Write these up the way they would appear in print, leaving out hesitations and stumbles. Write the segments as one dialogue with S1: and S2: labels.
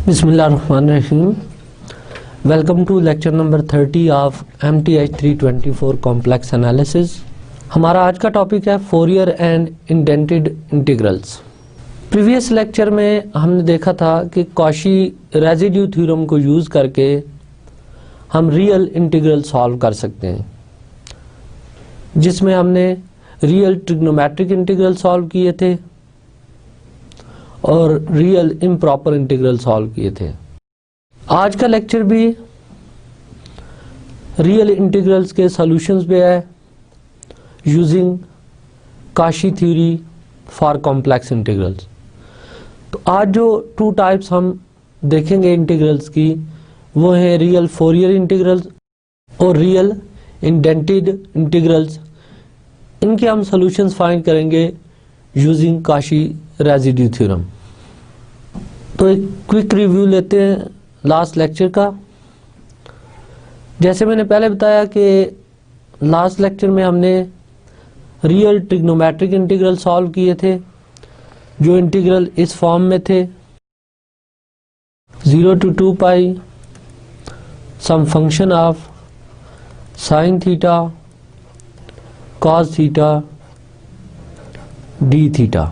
S1: Bismillahirrahmanirrahim. Welcome to lecture number 30 of MTH 324 complex analysis. हमारा आज का टॉपिक है Fourier and indented integrals. Previous lecture में हमने देखा था कि कॉशी रेजिड्यू थ्योरम को यूज़ करके हम रियल इंटीग्रल सॉल्व कर सकते हैं, जिसमें हमने रियल ट्रिग्नोमेट्रिक इंटीग्रल सॉल्व किए थे और रियल इम्प्रॉपर इंटीग्रल सॉल्व किए थे। आज का लेक्चर भी रियल इंटीग्रल्स के सॉल्यूशंस पे है using Kashi theory for complex integrals. तो आज जो टू टाइप्स हम देखेंगे इंटीग्रल्स की वो है रियल फोरियर इंटीग्रल्स और रियल इंडेंटेड इंटीग्रल्स। इनके हम सॉल्यूशंस फाइंड करेंगे यूजिंग काशी रेजिड्यू थ्योरम। तो एक क्विक रिव्यू लेते हैं लास्ट लेक्चर का। जैसे मैंने पहले बताया कि लास्ट लेक्चर में हमने रियल ट्रिग्नोमेट्रिक इंटीग्रल सॉल्व किए थे, जो इंटीग्रल इस फॉर्म में थे 0 to 2 pi sum function of sine theta cos theta d theta.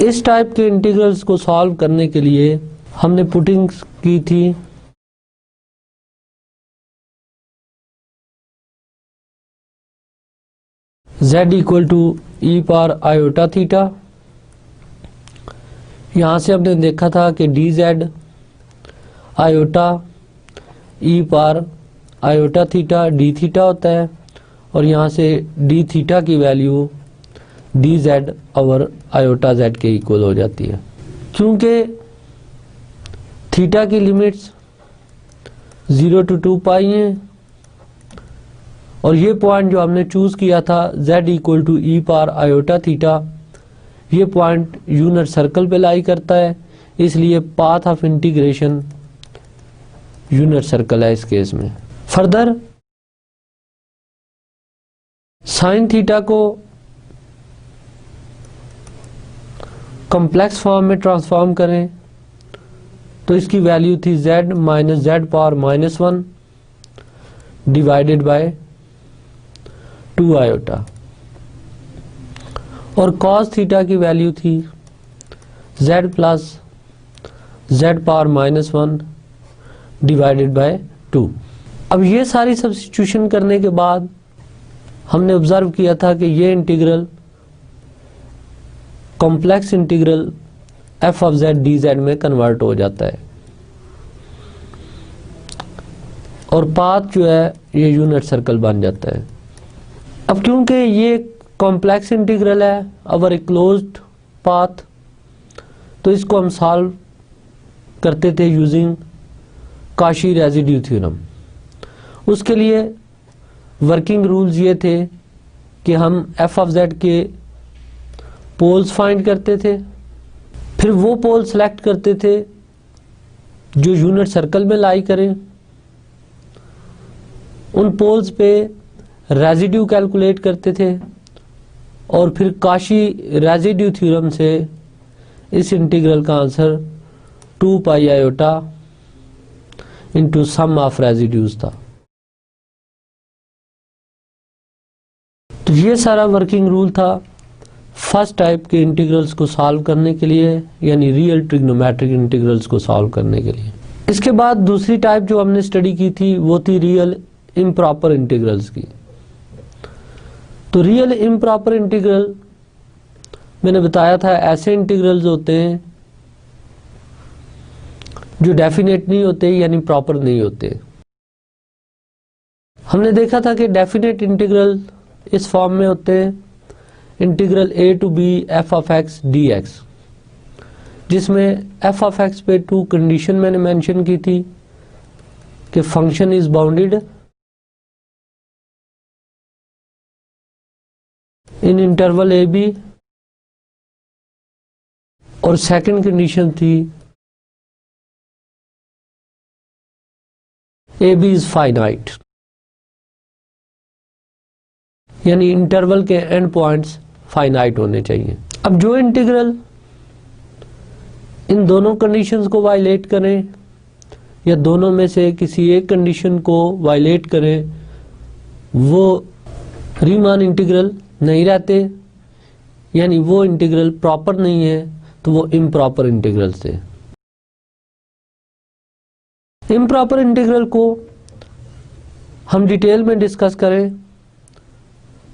S1: इस टाइप के इंटीग्रल्स को सॉल्व करने के लिए हमने पुटिंग की थी z equal to E power iota theta. यहाँ से हमने देखा था कि d z iota e power iota theta d theta होता है, और यहाँ से डी थीटा की वैल्यू डी जेड और आयोटा जेड के इक्वल हो जाती है। क्योंकि थीटा की लिमिट्स 0 to 2 पाई हैं और ये पॉइंट जो हमने चूज किया था z equal to E power iota theta, ये पॉइंट यूनिट सर्कल पे लाई करता है, इसलिए path of integration unit circle है इस केस में। फर्दर साइन थीटा को कॉम्प्लेक्स फॉर्म में ट्रांसफॉर्म करें तो इसकी वैल्यू थी z minus Z power -1 divided by 2 iota, और कॉस थीटा की वैल्यू थी z plus Z power -1 divided by 2। अब ये सारी सब्स्टिट्यूशन करने के बाद हमने ऑब्जर्व किया था कि ये integral complex integral f of z D Z में कन्वर्ट हो जाता है, और पाथ जो है ये यूनिट सर्कल बन जाता है। अब क्योंकि ये कॉम्प्लेक्स इंटीग्रल है ओवर ए क्लोज्ड पाथ, तो इसको हम सॉल्व करते थे यूजिंग काशी रेजिड्यू थ्योरम। उसके लिए वर्किंग रूल्स ये थे कि हम f ऑफ z के पोल्स फाइंड करते थे, फिर वो पोल सेलेक्ट करते थे जो यूनिट सर्कल में लाई करें, उन पोल्स पे रेजिड्यू कैलकुलेट करते थे, और फिर काशी रेजिड्यू थ्योरम से इस इंटीग्रल का answer 2 pi iota into sum of residues था। तो ये सारा वर्किंग रूल था फर्स्ट टाइप के इंटीग्रल्स को सॉल्व करने के लिए, यानी रियल ट्रिग्नोमेट्रिक इंटीग्रल्स को सॉल्व करने के लिए। इसके बाद दूसरी टाइप जो हमने स्टडी की थी वो थी रियल इम्प्रॉपर इंटीग्रल्स की। तो रियल इम्प्रॉपर इंटीग्रल मैंने बताया था ऐसे इंटीग्रल्स होते हैं जो डेफिनेट नहीं होते, यानी प्रॉपर नहीं होते। हमने देखा था कि डेफिनेट इंटीग्रल इस फॉर्म में होते हैं integral a to b f of x dx, जिसमें f ऑफ x पे 2 कंडीशन मैंने मेंशन की थी कि function is bounded in interval a b, और सेकंड कंडीशन थी a b इज फाइनाइट, यानी इंटरवल के एंड पॉइंट्स फाइनाइट होने चाहिए। अब जो इंटीग्रल इन दोनों कंडीशंस को वायलेट करें या दोनों में से किसी एक कंडीशन को वायलेट करें, वो रीमान इंटीग्रल नहीं रहते, यानी वो इंटीग्रल प्रॉपर नहीं है, तो वो इम्प्रॉपर इंटीग्रल से। इम्प्रॉपर इंटीग्रल को हम डिटेल में डिस्कस करें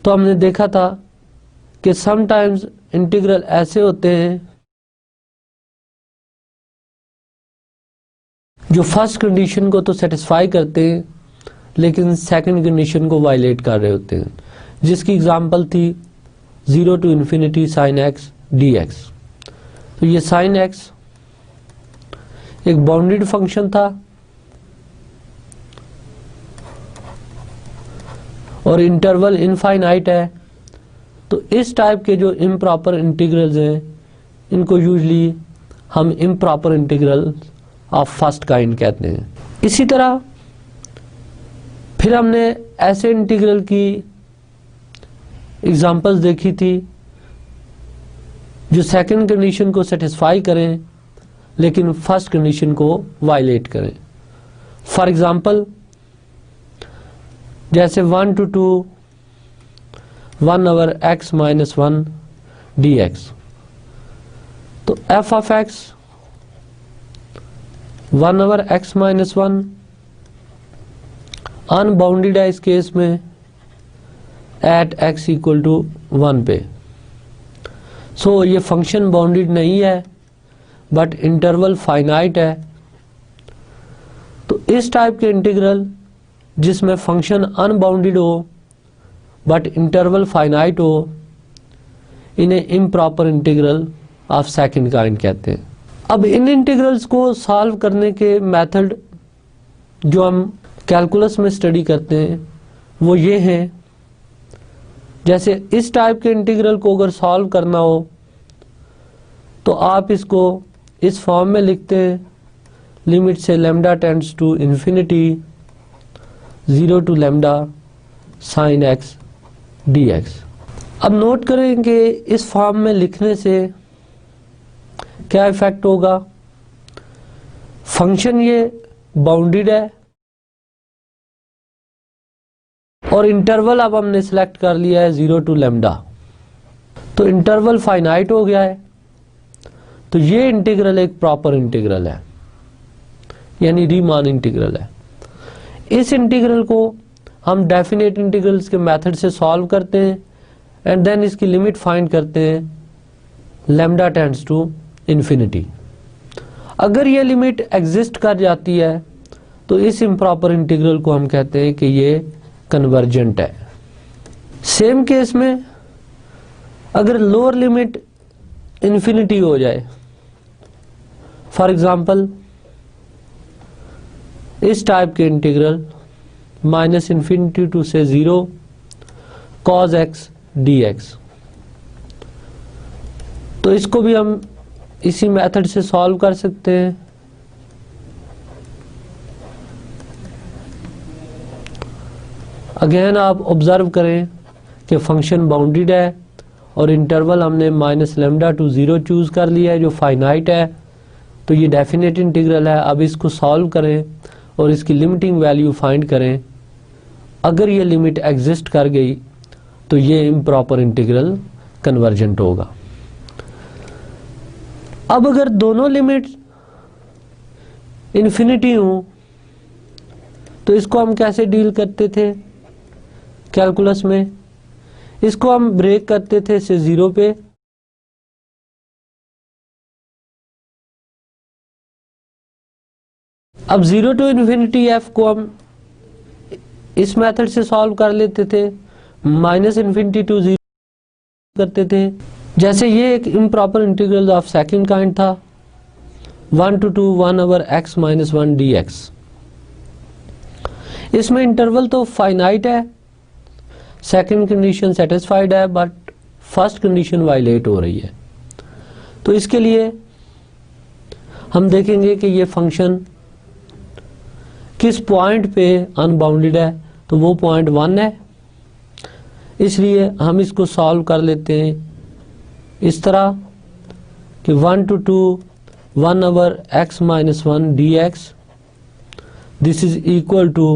S1: तो हमने देखा था कि समटाइम्स इंटीग्रल ऐसे होते हैं जो फर्स्ट कंडीशन को तो सेटिस्फाई करते हैं लेकिन सेकंड कंडीशन को वायलेट कर रहे होते हैं, जिसकी एग्जांपल थी 0 to infinity sin x dx। तो ये sin x एक बाउंडेड फंक्शन था और इंटरवल इनफाइनाइट है, तो इस टाइप के जो इम्प्रॉपर इंटीग्रल्स हैं इनको यूजली हम improper integral of first kind कहते हैं। इसी तरह फिर हमने ऐसे इंटीग्रल की एग्जांपल्स देखी थी जो सेकंड कंडीशन को सेटिस्फाई करें लेकिन फर्स्ट कंडीशन को वायलेट करें। फॉर एग्जांपल जैसे 1 to 2 1 over x minus 1 dx, तो f of x 1 over x minus 1 unbounded है इस केस में एट x इक्वल टू 1 पे। सो ये फंक्शन बाउंडेड नहीं है बट इंटरवल फाइनाइट है। तो इस टाइप के इंटीग्रल जिसमें फंक्शन अनबाउंडेड हो बट इंटरवल फाइनाइट हो, इन्हें improper integral of second kind कहते हैं। अब इन इंटीग्रल्स को सॉल्व करने के मेथड जो हम कैलकुलस में स्टडी करते हैं वो ये हैं। जैसे इस टाइप के इंटीग्रल को अगर सॉल्व करना हो तो आप इसको इस फॉर्म में लिखते हैं, लिमिट से lambda tends to infinity 0 to lambda sine X dx। अब नोट करें कि इस फॉर्म में लिखने से क्या इफेक्ट होगा। फंक्शन ये बाउंडेड है और इंटरवल अब हमने सिलेक्ट कर लिया है 0 to लैम्डा, तो इंटरवल फाइनाइट हो गया है। तो ये इंटीग्रल एक प्रॉपर इंटीग्रल है, यानी रीमान इंटीग्रल है। इस इंटीग्रल को हम डेफिनेट इंटीग्रल्स के मेथड से सॉल्व करते हैं एंड देन इसकी लिमिट फाइंड करते हैं लैम्डा टेंड्स टू इन्फिनिटी। अगर ये लिमिट एग्जिस्ट कर जाती है तो इस इम्प्रॉपर इंटीग्रल को हम कहते हैं कि ये कन्वर्जेंट है। सेम केस में अगर लोअर लिमिट इन्फिनिटी हो जाए, फॉर एग्जांपल इस टाइप के इंटीग्रल माइनस इन्फिनिटी टू से 0 cos x dx, तो इसको भी हम इसी मेथड से सॉल्व कर सकते हैं। अगेन आप ऑब्जर्व करें कि फंक्शन बाउंडेड है और इंटरवल हमने माइनस लैम्डा टू 0 चूज कर लिया है जो फाइनाइट है, तो ये डेफिनेट इंटीग्रल है। अब इसको सॉल्व करें और इसकी लिमिटिंग वैल्यू फाइंड करें। अगर ये लिमिट एग्जिस्ट कर गई तो ये इम्प्रॉपर इंटीग्रल कन्वर्जेंट होगा। अब अगर दोनों लिमिट इन्फिनिटी हो तो इसको हम कैसे डील करते थे कैलकुलस में? इसको हम ब्रेक करते थे से 0 पे, अब 0 to इन्फिनिटी f को हम इस मेथड से सॉल्व कर लेते थे, माइनस इन्फिनिटी टू 0 करते थे। जैसे ये एक improper integral of second kind था 1 to 2 1 over x minus 1 dx। इसमें इंटरवल तो फाइनाइट है, सेकंड कंडीशन सेटिस्फाइड है बट फर्स्ट कंडीशन वायलेट हो रही है। तो इसके लिए हम देखेंगे कि ये फंक्शन किस पॉइंट पे अनबाउंडेड है, तो वो पॉइंट 1 है। इसलिए हम इसको सॉल्व कर लेते हैं इस तरह कि 1 to 2 1 over x minus 1 dx this is equal to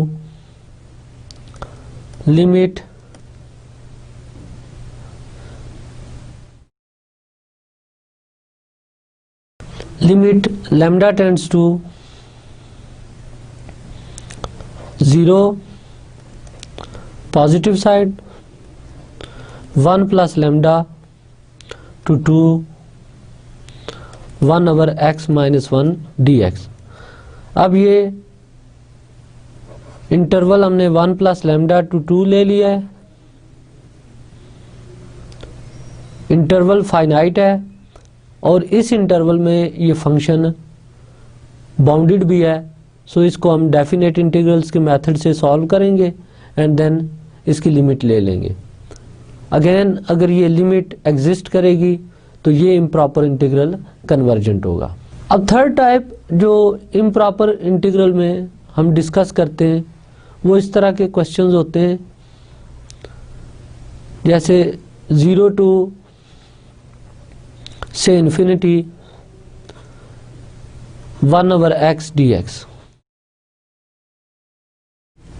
S1: limit lambda tends to 0 positive side 1 plus lambda to 2 1 over x minus 1 dx। अब ये इंटरवल हमने 1 plus lambda to 2 ले लिया है, इंटरवल फाइनाइट है और इस इंटरवल में ये फंक्शन बाउंडेड भी है, सो इसको हम डेफिनेट इंटीग्रल्स के मेथड से सॉल्व करेंगे एंड देन इसकी लिमिट ले लेंगे। अगेन अगर ये लिमिट एग्जिस्ट करेगी तो ये इम्प्रॉपर इंटीग्रल कन्वर्जेंट होगा। अब थर्ड टाइप जो इम्प्रॉपर इंटीग्रल में हम डिस्कस करते हैं वो इस तरह के क्वेश्चंस होते हैं जैसे 0 to से इन्फिनिटी 1 over x dx।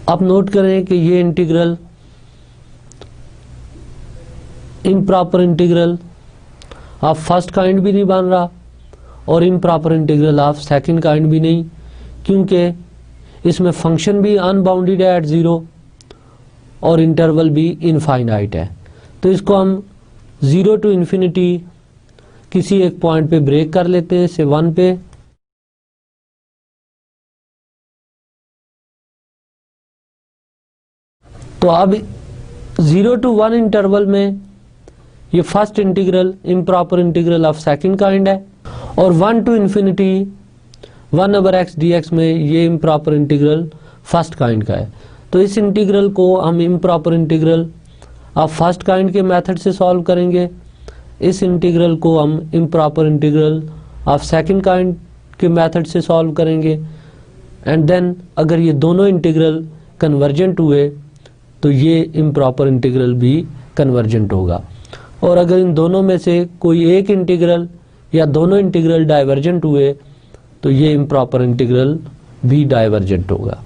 S1: आप नोट करें कि ये integral improper integral of first kind भी नहीं बन रहा और improper integral of second kind भी नहीं, क्योंकि इसमें फंक्शन भी अनबाउंडेड है एट 0 और इंटरवल भी इनफाइनाइट है। तो इसको हम 0 to इन्फिनिटी किसी एक पॉइंट पे ब्रेक कर लेते हैं, से 1 पे, तो अब 0 to 1 इंटरवल में ये first integral improper integral of second kind है और 1 to infinity 1 over x dx में ये इम्प्रॉपर इंटीग्रल फर्स्ट काइंड का है। तो इस इंटीग्रल को हम improper integral of first kind के मेथड से सॉल्व करेंगे, इस इंटीग्रल को हम improper integral of second kind के मेथड से सॉल्व करेंगे एंड देन अगर ये दोनों इंटीग्रल कन्वर्जेंट हुए तो ये इम्प्रॉपर इंटीग्रल भी कन्वर्जेंट होगा, और अगर इन दोनों में से कोई एक इंटीग्रल या दोनों इंटीग्रल डाइवर्जेंट हुए तो ये इम्प्रॉपर इंटीग्रल भी डाइवर्जेंट होगा।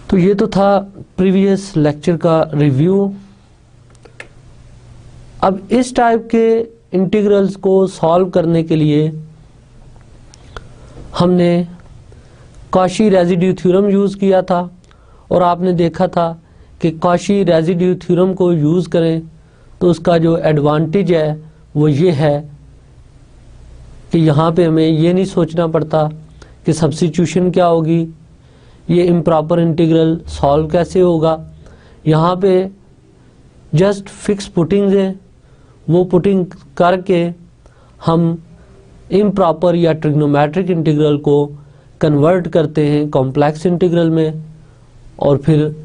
S1: तो ये तो था प्रीवियस लेक्चर का रिव्यू। अब इस टाइप के इंटीग्रल्स को सॉल्व करने के लिए हमने कॉशी रेजिड्यू थ्योरम यूज़ किया था और आपने देखा था कि कॉशी रेजिड्यू थ्योरम को यूज़ करें तो उसका जो एडवांटेज है वो ये है कि यहाँ पे हमें ये नहीं सोचना पड़ता कि सब्स्टिट्यूशन क्या होगी, ये इम्प्रॉपर इंटीग्रल सॉल्व कैसे होगा। यहाँ पे जस्ट फिक्स पुटिंग्स है, वो पुटिंग करके हम इम्प्रॉपर या ट्रिग्नोमेट्रिक इंटीग्रल को कन्वर्ट करते हैं कॉम्प्लेक्स इंटीग्रल में, और फिर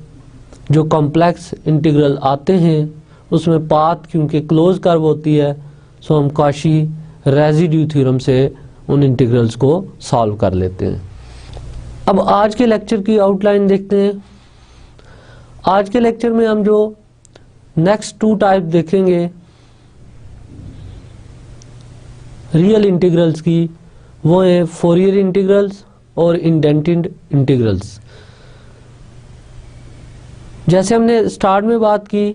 S1: जो कॉम्प्लेक्स इंटीग्रल आते हैं उसमें पाथ क्योंकि क्लोज कर्व होती है, सो हम कॉशी रेजिड्यू थ्योरम से उन इंटीग्रल्स को सॉल्व कर लेते हैं। अब आज के लेक्चर की आउटलाइन देखते हैं। आज के लेक्चर में हम जो नेक्स्ट 2 टाइप देखेंगे रियल इंटीग्रल्स की, वो है फोरियर इंटीग्रल्स और इंडेंटेड इंटीग्रल्स। जैसे हमने स्टार्ट में बात की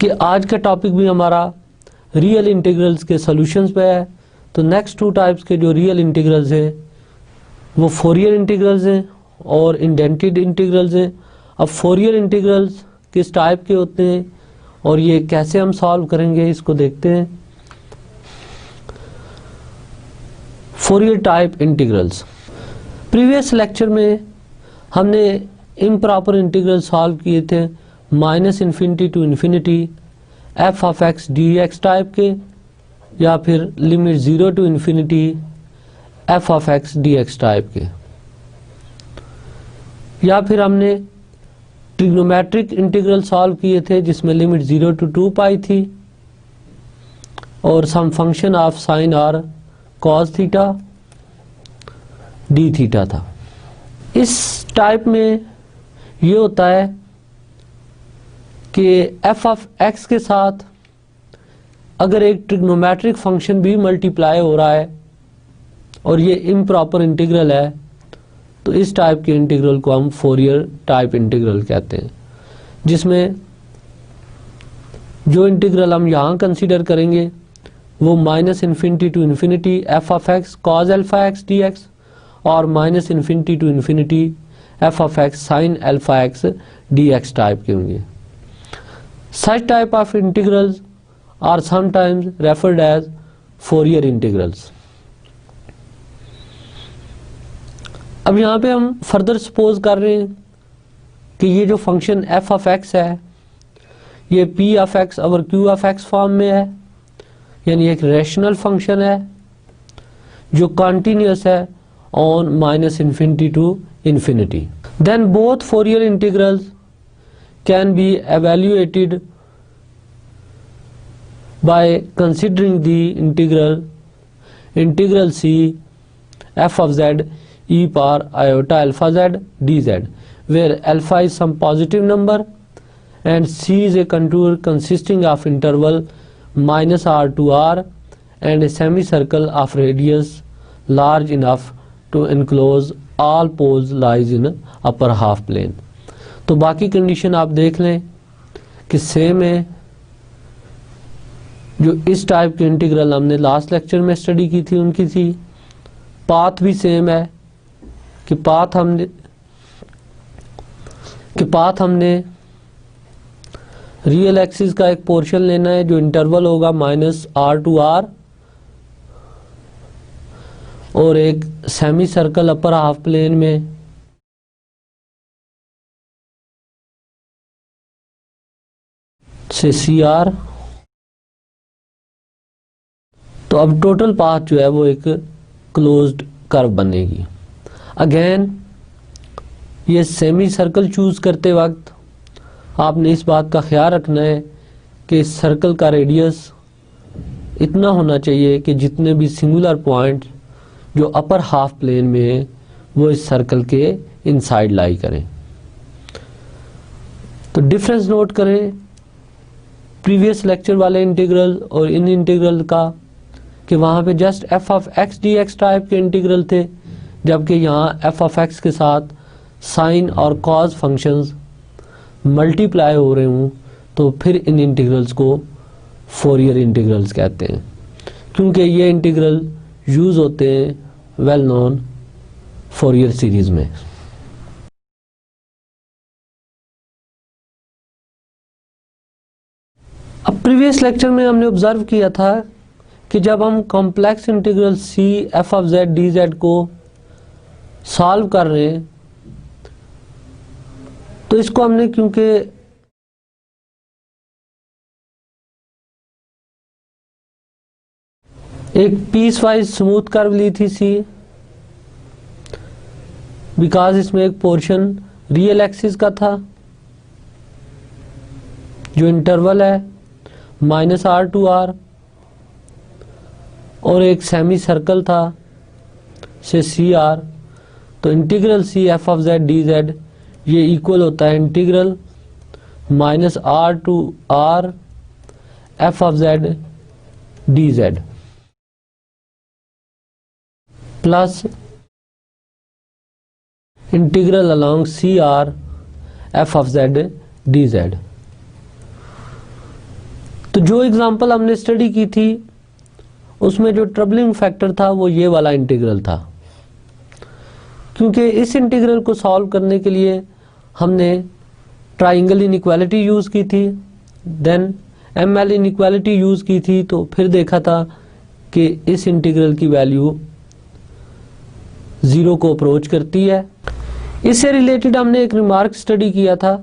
S1: कि आज का टॉपिक भी हमारा रियल इंटीग्रल्स के सॉल्यूशंस पे है, तो नेक्स्ट 2 टाइप्स के जो रियल इंटीग्रल्स हैं वो फोरियर इंटीग्रल्स हैं और इंडेंटेड इंटीग्रल्स हैं। अब फोरियर इंटीग्रल्स किस टाइप के होते हैं और ये कैसे हम सॉल्व करेंगे इसको देखते हैं। Fourier type integrals, previous lecture में हमने इम्प्रॉपर इंटीग्रल सॉल्व किए थे -infinity to infinity F of X D X type के, या फिर limit 0 to infinity F of X D X type के, या फिर हमने ट्रिग्नोमेट्रिक इंटीग्रल सॉल्व किए थे जिसमें लिमिट 0 to 2 पाई थी और sum function of sine or cos theta d theta था। इस टाइप में ये होता है कि एफ ऑफ एक्स के साथ अगर एक ट्रिग्नोमेट्रिक फंक्शन भी मल्टीप्लाई हो रहा है और ये इम्प्रॉपर इंटीग्रल है, तो इस टाइप के इंटीग्रल को हम फोरियर टाइप इंटीग्रल कहते हैं, जिसमें जो इंटीग्रल हम यहाँ कंसीडर करेंगे वो -∞ to infinity F of X cos alpha x D X और -∞ to infinity F of x sine alpha x D X type के होंगे। Such type of integrals are sometimes referred as Fourier integrals। अब यहाँ पे हम further suppose कर रहे हैं कि ये जो फंक्शन f ऑफ x है ये p ऑफ x और q ऑफ x फॉर्म में है, यानी एक रैशनल फंक्शन है जो कॉन्टिन्यूस है on -∞ to infinity. Then both Fourier integrals can be evaluated by considering the integral c f of z e power iota alpha z dz, where alpha is some positive number and c is a contour consisting of interval -r to r and a semicircle of radius large enough to enclose all poles lies in upper half plane। तो बाकी condition आप देख लें कि same है, जो इस type के इंटीग्रल हमने लास्ट लेक्चर में स्टडी की थी उनकी थी। पाथ भी सेम है कि पाथ हमने रियल एक्सिस का एक पोर्शन लेना है जो इंटरवल होगा -r to r और एक semi circle upper half plane में से CR। तो अब टोटल पाथ जो है वो एक क्लोज्ड कर्व बनेगी। अगेन ये सेमी सर्कल चूज करते वक्त आपने इस बात का ख्याल रखना है कि इस सर्कल का रेडियस इतना होना चाहिए कि जितने भी सिंगुलर पॉइंट जो अपर हाफ प्लेन में है वो इस सर्कल के इनसाइड लाई करें। तो डिफरेंस नोट करें प्रीवियस लेक्चर वाले इंटीग्रल और इन इंटीग्रल का कि वहाँ पे just f of x dx type के इंटीग्रल थे, जबकि यहाँ f ऑफ x के साथ साइन और कॉज फंक्शंस मल्टीप्लाई हो रहे हूँ, तो फिर इन इंटीग्रल्स को फोरियर इंटीग्रल्स कहते हैं, क्योंकि ये इंटीग्रल यूज़ होते हैं वेल नोन फोरियर सीरीज़ में। अब प्रीवियस लेक्चर में हमने ऑब्जर्व किया था कि जब हम complex integral c f of z dz को सॉल्व कर रहे हैं तो इसको हमने क्योंकि एक पीस वाइज स्मूथ कर्व ली थी c, बिकॉज इसमें एक पोर्शन रियल एक्सिस का था जो इंटरवल है -r to r और एक सेमी सर्कल था से CR। तो integral c f of z dz ये इक्वल होता है integral -r to r f of z dz plus integral along CR f of z dz। तो जो एग्जांपल हमने स्टडी की थी उसमें जो ट्रबलिंग फैक्टर था वो ये वाला इंटीग्रल था, क्योंकि इस इंटीग्रल को सॉल्व करने के लिए हमने ट्राइंगल इनइक्वालिटी यूज़ की थी, देन ML इनइक्वालिटी यूज़ की थी, तो फिर देखा था कि इस इंटीग्रल की वैल्यू 0 को अप्रोच करती है। इससे रिलेटेड हमने एक रिमार्क स्टडी किया था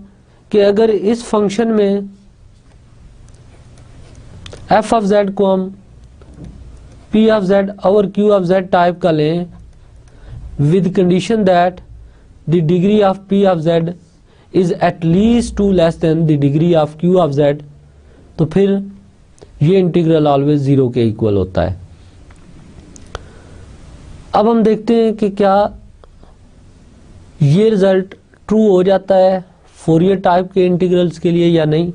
S1: कि अगर इस फंक्शन में f ऑफ z को हम p ऑफ z और q ऑफ z टाइप का लें with condition that the degree of p of z is at least 2 less than the degree of q of z, तो फिर ये integral always 0 के equal होता है। अब हम देखते हैं कि क्या ये रिजल्ट ट्रू हो जाता है फोरियर टाइप के इंटीग्रल्स के लिए या नहीं।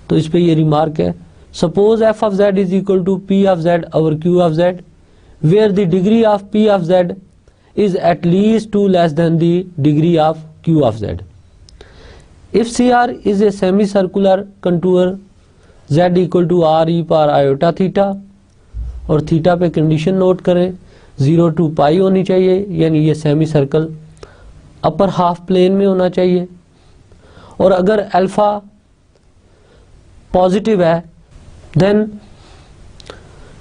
S1: तो इस पे ये रिमार्क है, suppose f of z is equal to p of z over q of z where the degree of p of z is at least 2 less than the degree of q of z. If CR is a semicircular contour z equal to r e power iota theta, और theta पे condition note करें 0 to pi होनी चाहिए, यानी ये semi circle upper half plane में होना चाहिए। और अगर अल्फा पॉजिटिव है देन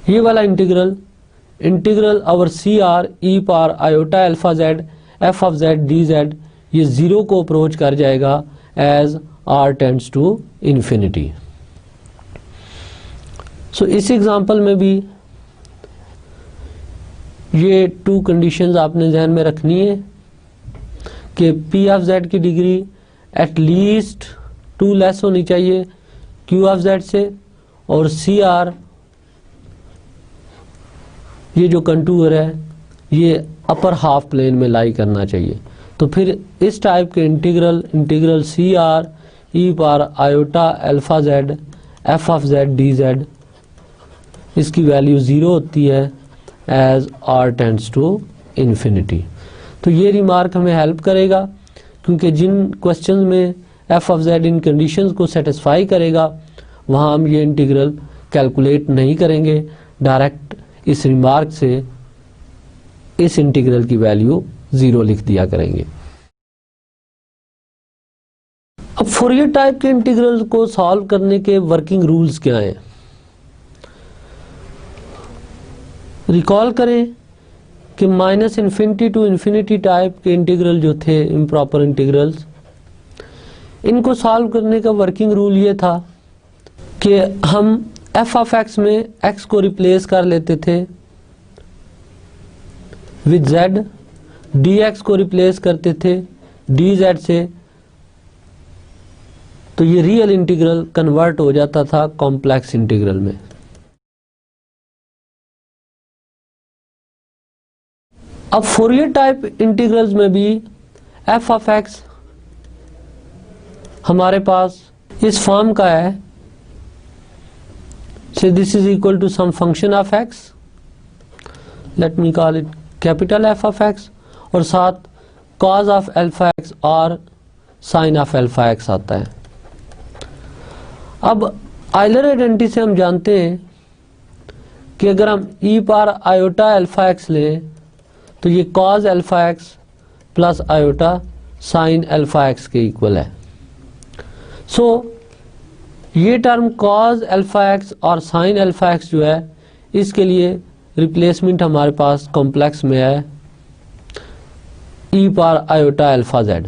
S1: ये वाला integral over c R E power iota alpha Z F of Z D z ये 0 को अप्रोच कर जाएगा as are tends to infinity. So इस एग्जांपल में भी ये 2 कंडीशंस आपने ध्यान में रखनी है कि पी ऑफ जेड की डिग्री एट लीस्ट 2 लेस होनी चाहिए क्यू ऑफ जेड से, और सी आर ये जो कंटूर है ये अपर हाफ प्लेन में लाई करना चाहिए। तो फिर इस टाइप के integral C R E power iota alpha Z F of Z D Z इसकी वैल्यू 0 होती है as are tends to infinity. तो ये रिमार्क हमें हेल्प करेगा क्योंकि जिन क्वेश्चन में एफ ऑफ जेड इन कंडीशंस को सेटिस्फाई करेगा वहाँ हम ये इंटीग्रल कैलकुलेट नहीं करेंगे, डायरेक्ट इस रिमार्क से इस इंटीग्रल की वैल्यू 0 लिख दिया करेंगे। अब फोरियर टाइप के इंटीग्रल को सॉल्व करने के वर्किंग रूल्स क्या हैं? रिकॉल करें कि minus infinity to infinity type के इंटीग्रल जो थे इम्प्रॉपर इंटीग्रल्स, इनको सॉल्व करने का वर्किंग रूल ये था कि हम एफ ऑफ एक्स में एक्स को रिप्लेस कर लेते थे विद जेड, डी एक्स को रिप्लेस करते थे डी जेड से, तो ये रियल इंटीग्रल कन्वर्ट हो जाता था कॉम्प्लेक्स इंटीग्रल में। अब फोरियर टाइप इंटीग्रल्स में भी एफ ऑफ एक्स हमारे पास इस फॉर्म का है, so this is equal to some function of x, let me call it capital F of x, और साथ cos of alpha x और sin of alpha x आता है। अब आइलर आइडेंटिटी से हम जानते हैं कि अगर हम e power iota alpha x लें तो ये cos alpha x plus iota sin alpha x के इक्वल है। सो ये टर्म cos अल्फा x और sin अल्फा x जो है इसके लिए रिप्लेसमेंट हमारे पास कॉम्प्लेक्स में है e power iota alpha z।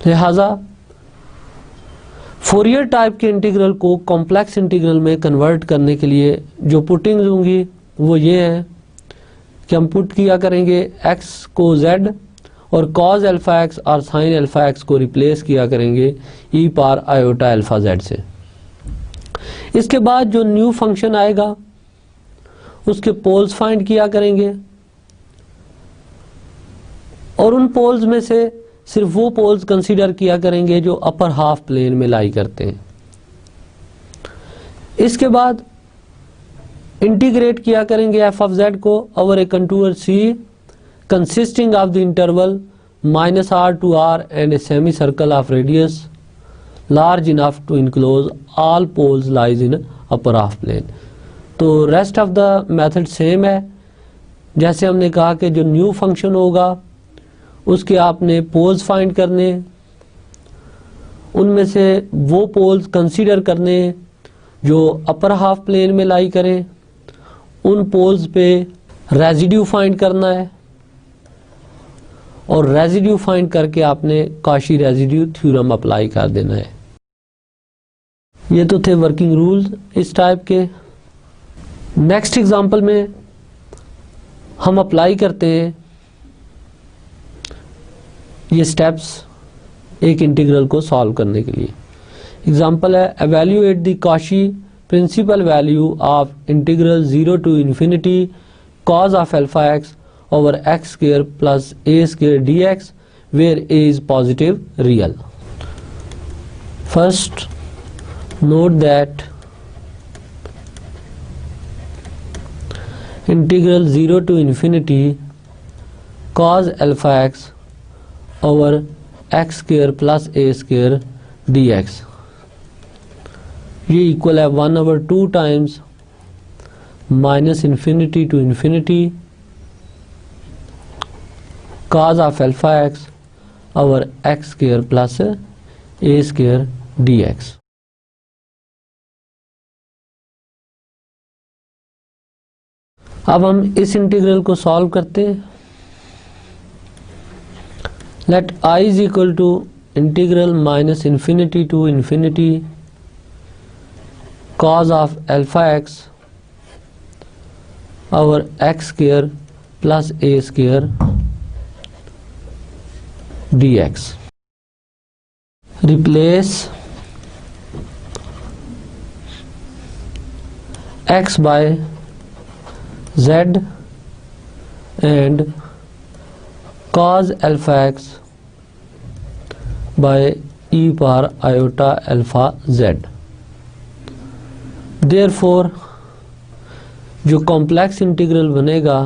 S1: लिहाजा फोरियर टाइप के इंटीग्रल को कॉम्प्लेक्स इंटीग्रल में कन्वर्ट करने के लिए जो पुटिंग दूंगी वो ये है कि हम पुट किया करेंगे x को z और cos अल्फा x और sin अल्फा x को रिप्लेस किया करेंगे e power iota alpha z से। इसके बाद जो न्यू फंक्शन आएगा उसके पोल्स फाइंड किया करेंगे और उन पोल्स में से सिर्फ वो पोल्स कंसीडर किया करेंगे जो अपर हाफ प्लेन में लाई करते हैं। इसके बाद इंटीग्रेट किया करेंगे एफ ऑफ जेड को over a contour C consisting of the interval minus r to r and a semicircle of radius large enough to enclose all poles lies in upper half plane। तो rest of the method same है, जैसे हमने कहा कि जो new function होगा उसके आपने पोल्स फाइंड करने, उनमें से वो पोल्स कंसीडर करने जो अपर हाफ प्लेन में लाई करें, उन पोल्स पे रेजिड्यू फाइंड करना है और रेजिड्यू फाइंड करके आपने कॉशी रेजिड्यू थ्योरम अप्लाई कर देना है। ये तो थे वर्किंग रूल्स इस टाइप के। नेक्स्ट एग्जांपल में हम अप्लाई करते हैं ये स्टेप्स एक इंटीग्रल को सॉल्व करने के लिए। एग्जांपल है evaluate the Cauchy principal value of integral 0 to infinity cos of alpha x over x square plus a square dx where a is positive real। First note that integral 0 to infinity cos alpha x over x square plus a square dx, ये equal है 1/2 times minus infinity to infinity cos of alpha x over x square plus a square dx। अब हम इस integral को solve करते हैं। Let I is equal to integral minus infinity to infinity cos of alpha x over x square plus a square dx। Replace x by z and cos alpha x by e power iota alpha z। Therefore जो complex integral बनेगा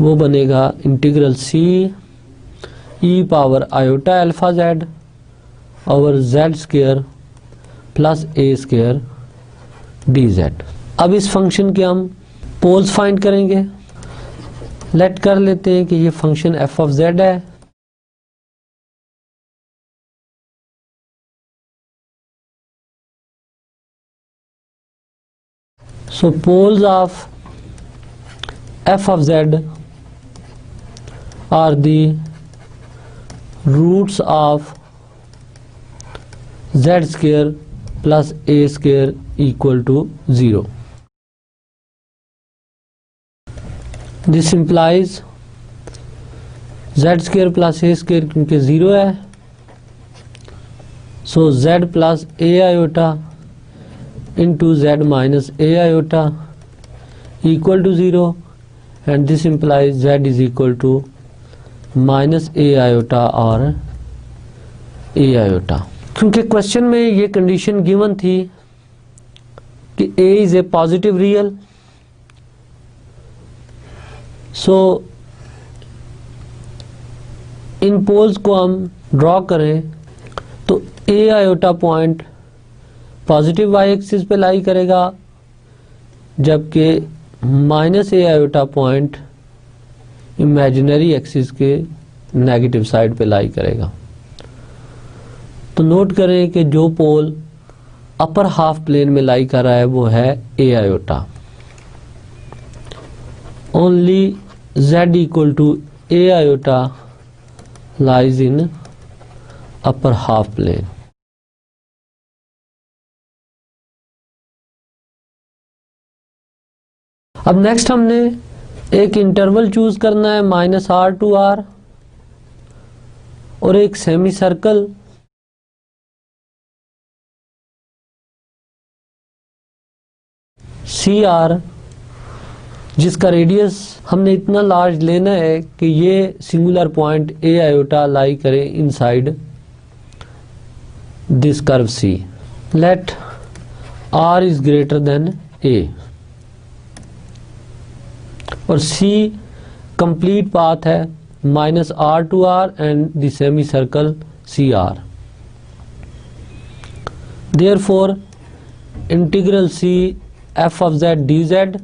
S1: वो बनेगा integral c e power iota alpha z over z square plus a square dz। अब इस function के हम poles find करेंगे। Late कर लेते हैं कि ये फंक्शन f ऑफ z है। So poles of f of z are the roots of z square plus a square equal to 0। This implies z square plus a square क्योंकि 0 है, so z plus a iota into z minus a iota equal to 0 and this implies z is equal to minus a iota or a iota। क्योंकि question में ये condition given थी कि a is a positive real, so इन poles को हम draw करें तो a iota point positive Y axis पे लाई करेगा जबकि माइनस ए आयोटा पॉइंट इमेजिनरी एक्सिस के नेगेटिव साइड पे लाई करेगा। तो नोट करें कि जो पोल अपर हाफ प्लेन में लाई कर रहा है वो है a iota. Only z equal to a iota lies in upper half plane. अब नेक्स्ट हमने एक इंटरवल चूज करना है -r to r और एक सेमी सर्कल CR जिसका रेडियस हमने इतना लार्ज लेना है कि ये singular point a iota lie करे inside this curve C। Let r is greater than a और C कंप्लीट पाथ है -r to r and the semi circle CR। Therefore इंटीग्रल C f of z dz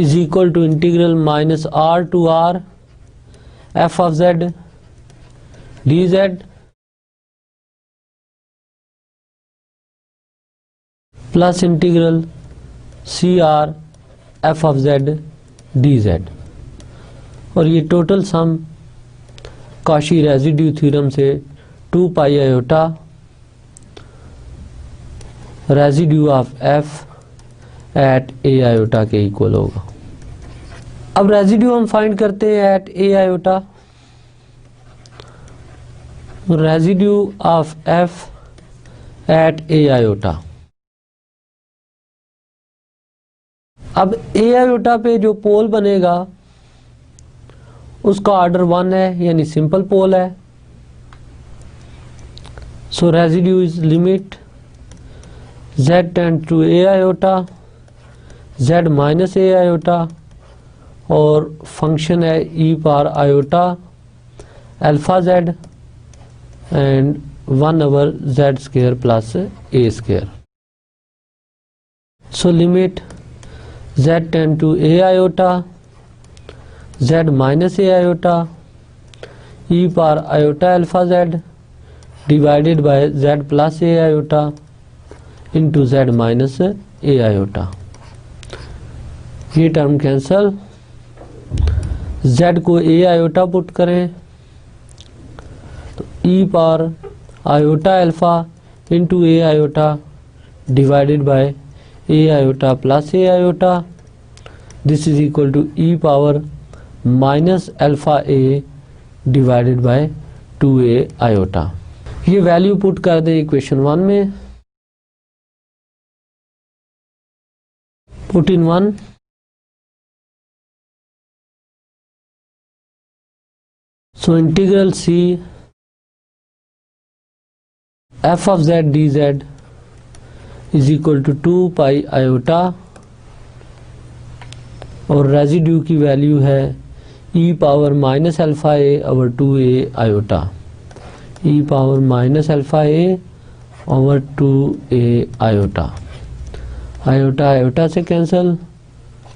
S1: is equal to इंटीग्रल -r to r f of z dz plus integral CR f of z dz। और ये total sum Cauchy residue theorem से 2 pi iota residue of f at a iota के equal होगा। अब residue हम find करते हैं at a iota. Residue of f at a iota. अब a आयोटा पे जो पोल बनेगा उसका ऑर्डर 1 है यानी सिंपल पोल है। So residue is limit z tend to a iota, z minus a iota, और फंक्शन है e power iota alpha z and 1/z² plus a²। So limit z tend to a iota, z minus a iota, e power iota alpha z divided by z plus a iota into z minus a iota. ये term cancel, z को a iota put करें तो e power iota alpha into a iota divided by a iota plus a iota, this is equal to e power minus alpha a divided by 2a iota. ये value put कर दें equation 1 में, put in 1, so integral c f of z dz is equal to 2 pi iota, और residue की value है e power minus alpha a over 2a iota, e power minus alpha a over 2a iota. Iota iota से cancel,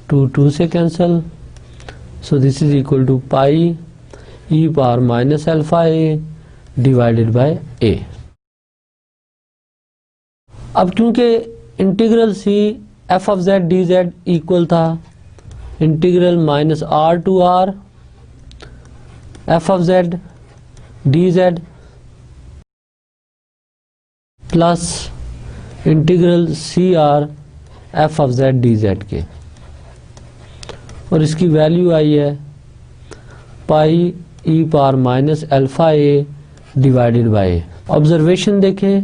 S1: 2 से cancel, so this is equal to pi e power minus alpha a divided by a। अब क्योंकि integral c f of z dz equal था integral minus r to r f of z dz plus integral C r f of z dz के, और इसकी value आई है pi e power minus alpha a divided by. Observation देखें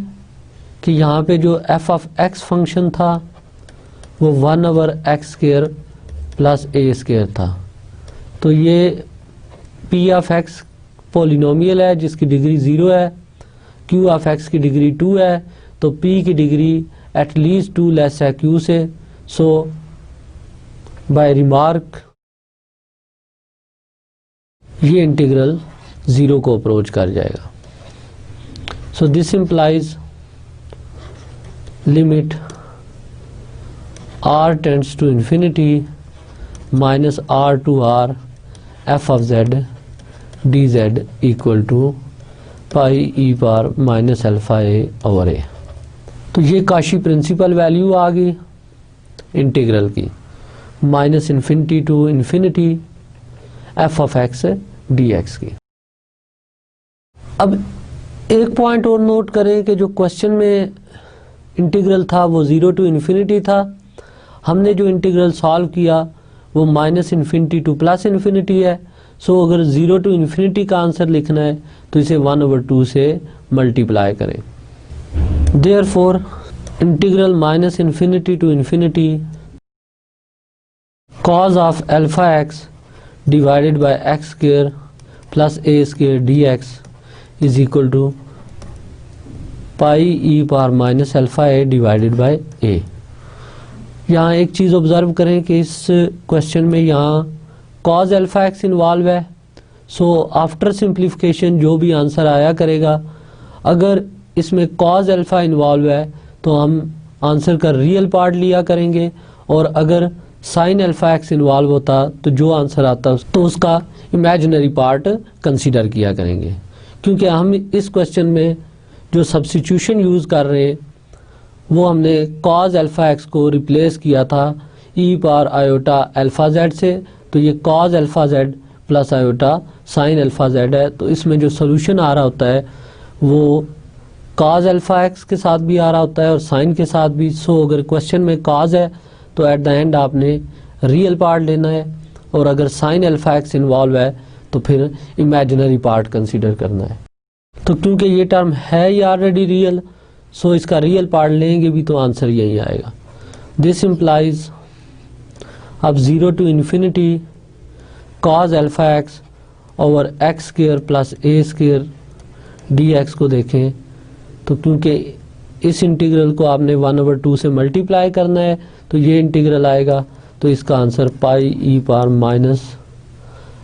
S1: कि यहाँ पे जो f ऑफ x फंक्शन था वो 1/x² प्लस a² था, तो ये p ऑफ x पॉलिनोमियल है जिसकी डिग्री 0 है, q ऑफ x की डिग्री 2 है, तो p की डिग्री एटलीस्ट 2 लेस है q से, सो बाय रिमार्क ये इंटीग्रल 0 को अप्रोच कर जाएगा। So this implies limit r tends to infinity minus r to r f of z dz equal to pi e power minus alpha a over a. तो ये Cauchy principal value आ गई integral की, minus infinity to infinity F of X D x की। अब एक point और note करें कि जो क्वेश्चन में इंटीग्रल था वो 0 टू इन्फिनिटी था, हमने जो इंटीग्रल सॉल्व किया वो minus infinity two plus infinity है। सो अगर 0 टू इन्फिनिटी का आंसर लिखना है तो इसे 1/2 से मल्टीप्लाई करें। Therefore integral minus infinity to infinity cos of alpha x divided by x² plus a² dx is equal to pi e power minus alpha a divided by a। यहाँ एक चीज़ observe करें कि इस क्वेश्चन में यहाँ cause alpha x involve है, so after simplification जो भी आंसर आया करेगा, अगर इसमें कॉज अल्फा इन्वॉल्व है तो हम आंसर का रियल पार्ट लिया करेंगे, और अगर साइन अल्फा एक्स इन्वॉल्व होता तो जो आंसर आता तो उसका इमेजिनरी पार्ट कंसीडर किया करेंगे। क्योंकि हम इस क्वेश्चन में जो सब्स्टिट्यूशन यूज़ कर रहे हैं वो हमने कॉज अल्फा एक्स को रिप्लेस किया था ई पावर आयोटा अल्फा जेड से, तो ये cause alpha Z plus iota sine alpha Z है, तो इसमें जो सोल्यूशन आ रहा होता है वो कॉज अल्फा एक्स के साथ भी आ रहा होता है और साइन के साथ भी। सो अगर क्वेश्चन में कॉज है तो एट द एंड आपने रियल पार्ट लेना है, और अगर साइन अल्फा एक्स इन्वॉल्व है तो फिर इमेजिनरी पार्ट कंसीडर करना है। तो क्योंकि ये टर्म है ही ऑलरेडी रियल, सो इसका रियल पार्ट लेंगे भी तो आंसर यही आएगा। दिस इम्प्लाइज अब 0 to infinity cos alpha x over x² plus a² dx को देखें तो क्योंकि इस इंटीग्रल को आपने 1/2 से मल्टीप्लाई करना है तो ये इंटीग्रल आएगा। तो इसका answer pi e power minus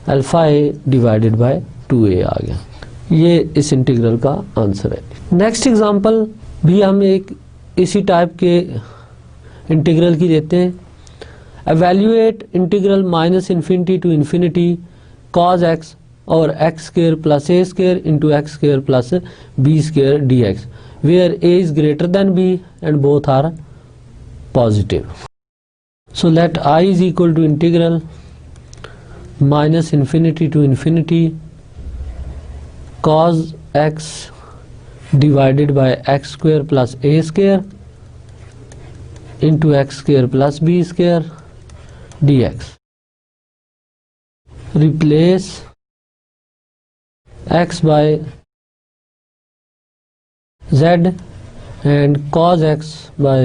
S1: alpha a divided by 2a आ गया। ये इस इंटीग्रल का आंसर है। नेक्स्ट एग्जांपल भी हम एक इसी टाइप के इंटीग्रल की देते हैं। Evaluate integral minus infinity to infinity cos x और x square plus a square into x square plus b square dx where a is greater than b and both are positive. So let I is equal to integral minus infinity to infinity cos x divided by x square plus a square into x square plus b square dx. Replace x by z and cos x by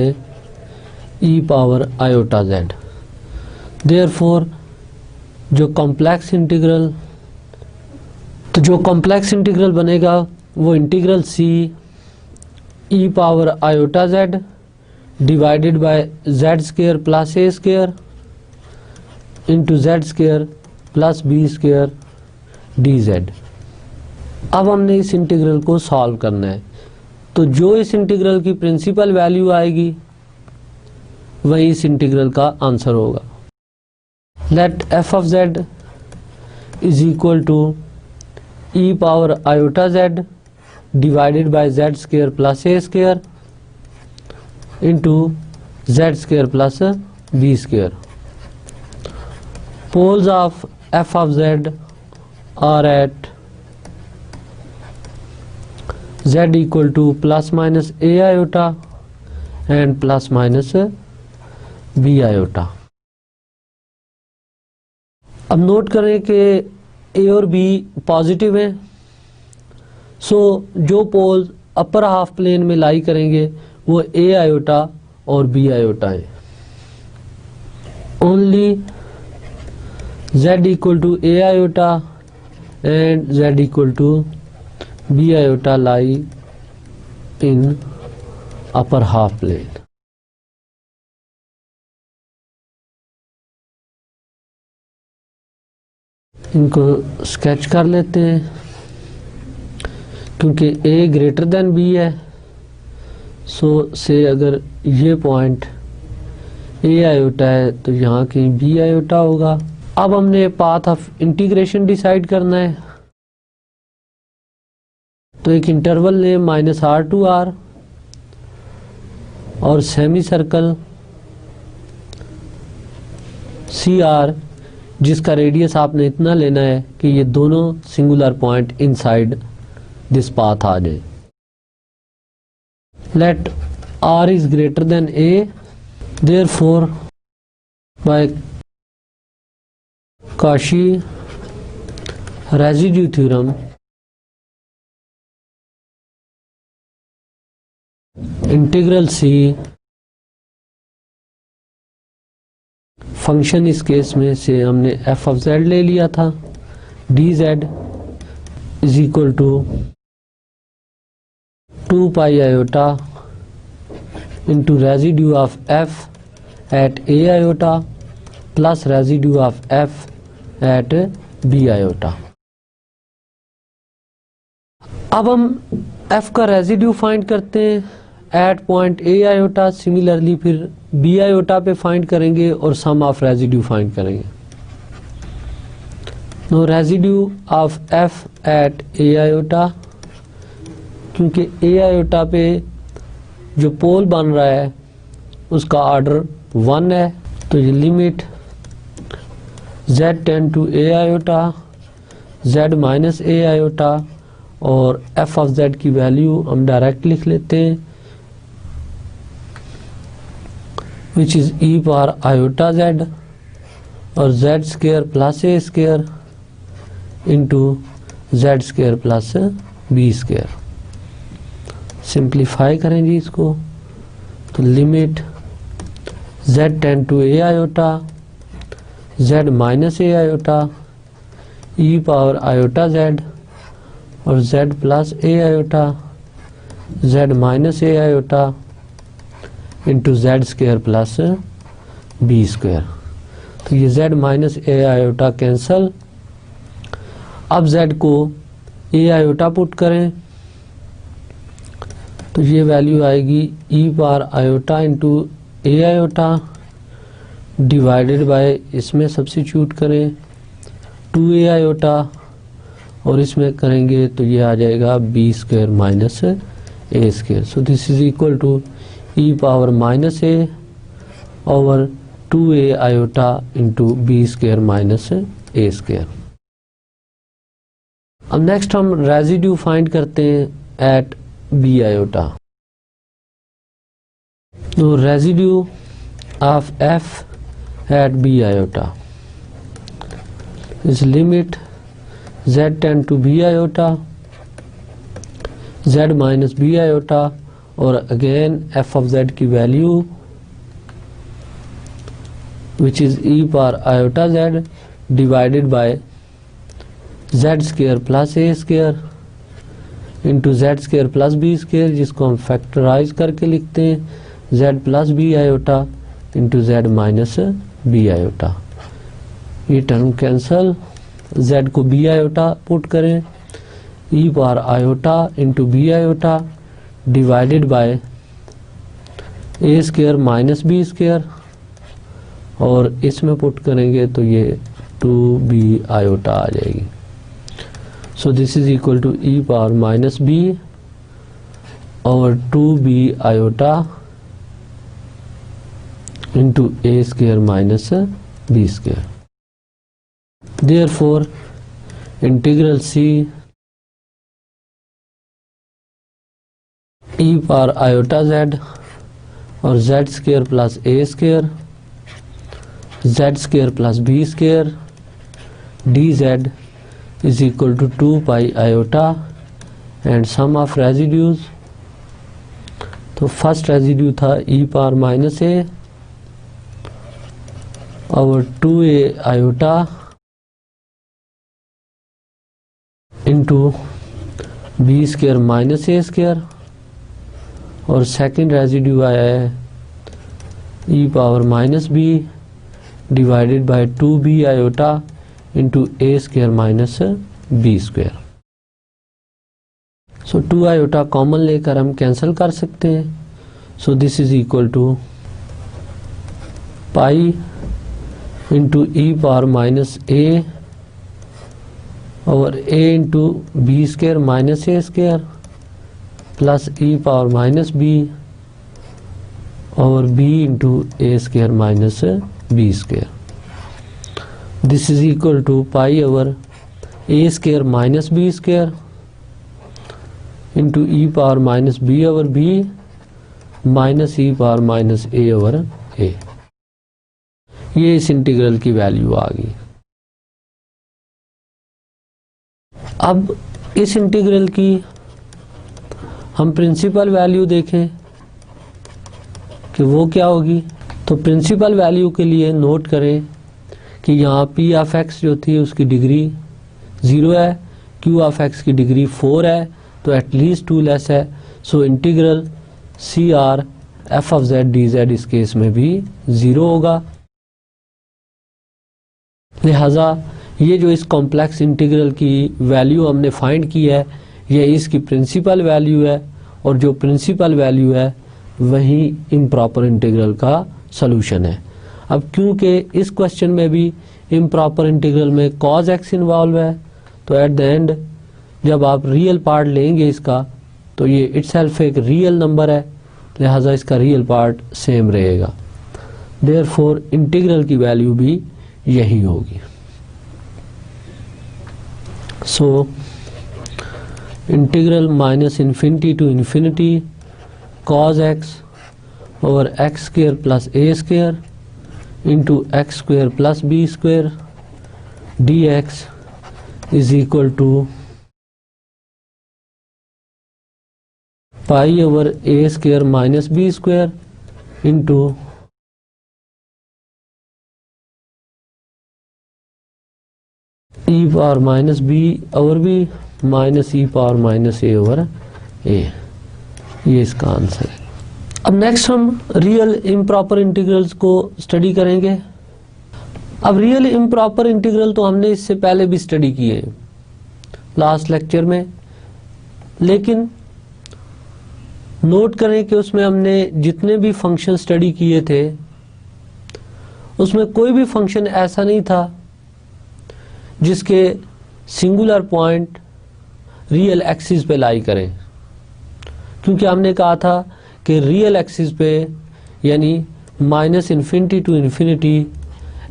S1: e power iota z. Therefore जो complex integral बनेगा वो integral c e power iota z divided by z square plus a square into z square plus b square dz। अब हमने इस integral को solve करना है, तो जो इस इंटीग्रल की प्रिंसिपल वैल्यू आएगी वही इस इंटीग्रल का आंसर होगा। Let f of z is equal to e power iota z divided by z square plus a square into z square plus b square. Poles of f of z are at z equal to plus minus a iota and plus minus b iota. अब note करें कि a और b positive हैं, सो जो poles अपर half plane में लाई करेंगे वो a iota और b आयोटा है। Only z equal to a iota and z equal to b iota lie in upper half plane. इनको स्केच कर लेते हैं। क्योंकि a ग्रेटर देन b है, सो से अगर ये पॉइंट a आयोटा है तो यहाँ कहीं b आयोटा होगा। अब हमने पाथ ऑफ इंटीग्रेशन डिसाइड करना है, तो एक इंटरवल ले -r to r और सेमी सर्कल CR जिसका रेडियस आपने इतना लेना है कि ये दोनों singular point inside this path आ जाए। Let r is greater than a, therefore by Cauchy residue theorem integral c function, इस केस में से हमने f of z ले लिया था, dz is equal to 2 pi iota into residue of f at a iota plus residue of f at b iota. अब हम f का रेजिड्यू फाइंड करते हैं at point a iota, similarly फिर b iota पे फाइंड करेंगे और sum of residue find करेंगे। Now residue of f at a iota, क्योंकि a आयोटा पे जो पोल बन रहा है उसका ऑर्डर 1 है, तो ये limit z tend to a iota z minus a iota और f ऑफ z की वैल्यू हम डायरेक्ट लिख लेते हैं, which is e power iota z और z square plus a square into z square plus b square. Simplify करें जी इसको, तो limit z tend to a iota z minus a iota e power iota z और z plus a iota z minus A iota into z square plus b square. तो ये z minus ए iota cancel. अब z को a iota put करें तो ये value आएगी e power iota into a iota divided by, इसमें substitute करें 2a आयोटा और इसमें करेंगे तो ये आ जाएगा b square minus a square. So this is equal to E power minus a over 2a iota into b square minus a square. अब नेक्स्ट हम रेजिड्यू फाइंड करते हैं एट बी आयोटा। तो residue of f at b iota is limit z tend to b iota z minus b iota और again f of z की value which is e power iota z divided by z square plus a square into z square plus b square, जिसको हम factorise करके लिखते हैं z plus b iota into z minus b iota. ये term cancel, z को b iota put करें e power iota into b iota divided by a square minus b square और इसमें पुट करेंगे तो ये 2b आयोटा आ जाएगी। So this is equal to E power minus b और 2b iota into a square minus b square. Therefore, integral c e power iota z और z square plus a square z square plus b square dz is equal to 2 pi iota and sum of residues। तो first residue था e power minus a और 2a iota into b square minus a square और second residue आया है e power minus b divided by 2b iota into a square minus b square. So 2 iota common लेकर हम cancel कर सकते हैं। So this is equal to pi into e power minus a और a into b square minus a square plus E power minus b और b into a square minus b square. This is equal to pi over a square minus b square into e power minus b over b minus e power minus a over a. ये इस integral की value आ गई। अब इस integral की हम principal value देखें कि वो क्या होगी। तो प्रिंसिपल वैल्यू के लिए नोट करें कि यहाँ पी ऑफ एक्स जो थी उसकी डिग्री 0 है, क्यू ऑफ एक्स की डिग्री 4 है तो एटलीस्ट 2 लेस है। So integral C r f of Z D z इस केस में भी 0 होगा। लिहाजा ये जो इस कॉम्प्लेक्स इंटीग्रल की वैल्यू हमने फाइंड की है ये इसकी प्रिंसिपल वैल्यू है और जो प्रिंसिपल वैल्यू है वही इम्प्रॉपर इंटीग्रल का सॉल्यूशन है। अब क्योंकि इस क्वेश्चन में भी इम्प्रॉपर इंटीग्रल में cos x इन्वॉल्व है तो एट द एंड जब आप रियल पार्ट लेंगे इसका तो ये इटसेल्फ एक रियल नंबर है, लिहाजा इसका रियल पार्ट सेम रहेगा। देयरफॉर इंटीग्रल की वैल्यू भी यही होगी। So integral minus infinity to infinity cos x over x square plus a square into x square plus b square d x is equal to pi over a square minus b square into e power minus b over b minus e power minus a over a. ये इसका answer है। अब next हम real improper integrals को study करेंगे। अब real improper integral तो हमने इससे पहले भी स्टडी किए लास्ट लेक्चर में, लेकिन नोट करें कि उसमें हमने जितने भी फंक्शन स्टडी किए थे उसमें कोई भी फंक्शन ऐसा नहीं था जिसके सिंगुलर पॉइंट रियल एक्सिस पे लाई करें, क्योंकि हमने कहा था कि रियल एक्सिस पे यानी -∞ to infinity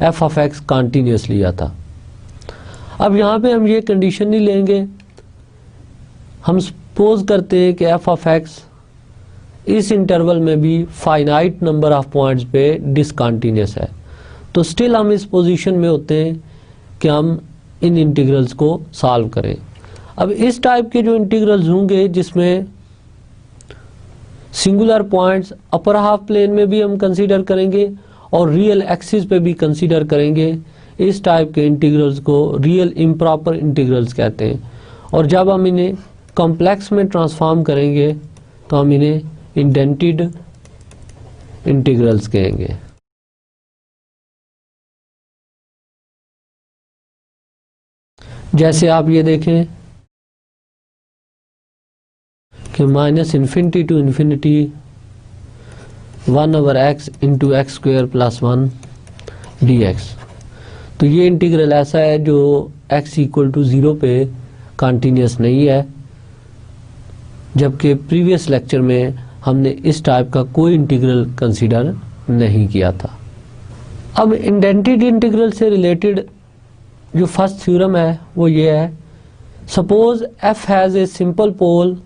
S1: F of x continuous लिया था। अब यहाँ पे हम ये कंडीशन नहीं लेंगे, हम सपोज करते हैं कि एफ ऑफ एक्स इस इंटरवल में भी फाइनाइट नंबर ऑफ पॉइंट्स पे डिसकंटिन्यूअस है, तो स्टिल हम इस पोजीशन में होते हैं कि हम इन इंटीग्रल्स को सॉल्व करें। अब इस टाइप के जो इंटीग्रल्स होंगे जिसमें singular points upper half plane में भी हम कंसीडर करेंगे और रियल एक्सिस पे भी कंसीडर करेंगे, इस टाइप के इंटीग्रल्स को रियल इम्प्रॉपर इंटीग्रल्स कहते हैं। और जब हम इन्हें कॉम्प्लेक्स में ट्रांसफॉर्म करेंगे तो हम इन्हें इंडेंटेड इंटीग्रल्स कहेंगे। जैसे आप ये देखें कि -∞ to infinity 1/x into x² + 1 dx, तो ये इंटीग्रल ऐसा है जो x = 0 पे कॉन्टीन्यूअस नहीं है, जबकि प्रीवियस लेक्चर में हमने इस टाइप का कोई इंटीग्रल कंसीडर नहीं किया था। अब इंडेंटेड इंटीग्रल से रिलेटेड जो फर्स्ट थ्योरम है वो ये है, suppose f has a simple pole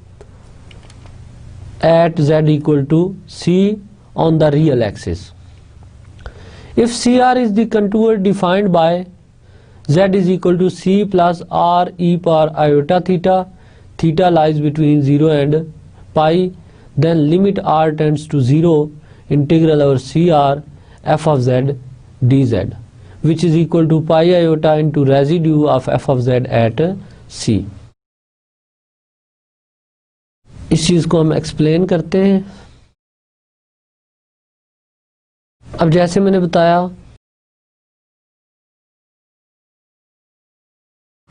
S1: at z = c on the real axis. If CR is the contour defined by z = c plus r e power iota theta, theta lies between 0 and pi, then limit r tends to 0, integral over CR f of z dz, which is equal to pi iota into residue of f of z at c. इस चीज को हम explain करते हैं। अब जैसे मैंने बताया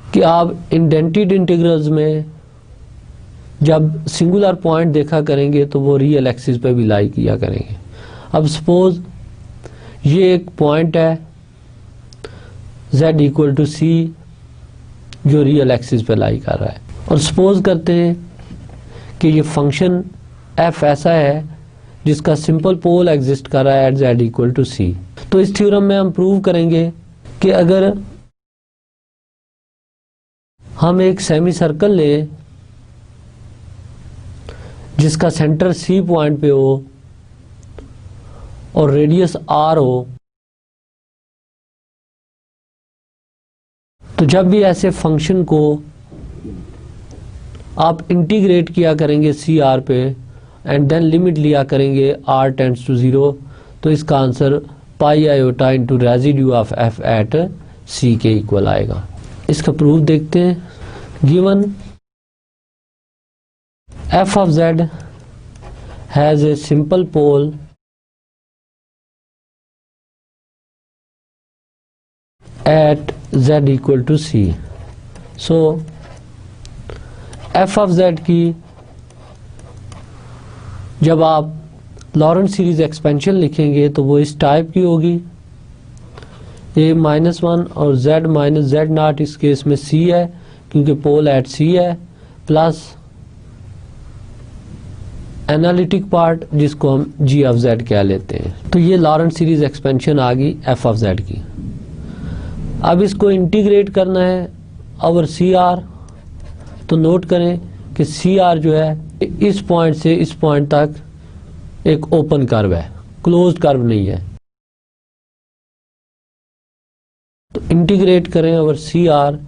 S1: कि आप इंडेंटेड इंटीग्रल्स में जब सिंगुलर पॉइंट देखा करेंगे तो वो रियल एक्सिस पे भी लाई किया करेंगे। अब सपोज ये एक पॉइंट है z = c जो रियल एक्सिस पे लाई कर रहा है, और सपोज करते हैं कि ये फंक्शन f ऐसा है जिसका सिंपल पोल एग्जिस्ट कर रहा है एट z = c। तो इस थ्योरम में हम प्रूव करेंगे कि अगर हम एक सेमी सर्कल लें जिसका सेंटर c पॉइंट पे हो और रेडियस r हो, तो जब भी ऐसे फंक्शन को आप इंटीग्रेट किया करेंगे सी आर पे एंड देन लिमिट लिया करेंगे r टेंड्स टू 0, तो इसका answer pi iota into residue of f at c के इक्वल आएगा। इसका प्रूफ देखते हैं। Given f of z has a simple pole at z = c, so f of z की जब आप लॉरेंट सीरीज एक्सपेंशन लिखेंगे तो वो इस टाइप की होगी, a-1 और z - z0 इस केस में c है क्योंकि पोल एट c है, प्लस एनालिटिक पार्ट जिसको हम g of z कह लेते हैं। तो ये लॉरेंट सीरीज एक्सपेंशन आ गई f of z की। अब इसको इंटीग्रेट करना है ओवर सी आर, तो नोट करें कि सी आर जो है इस पॉइंट से इस पॉइंट तक एक ओपन कर्व है, क्लोज्ड कर्व नहीं है। तो इंटीग्रेट करें over c r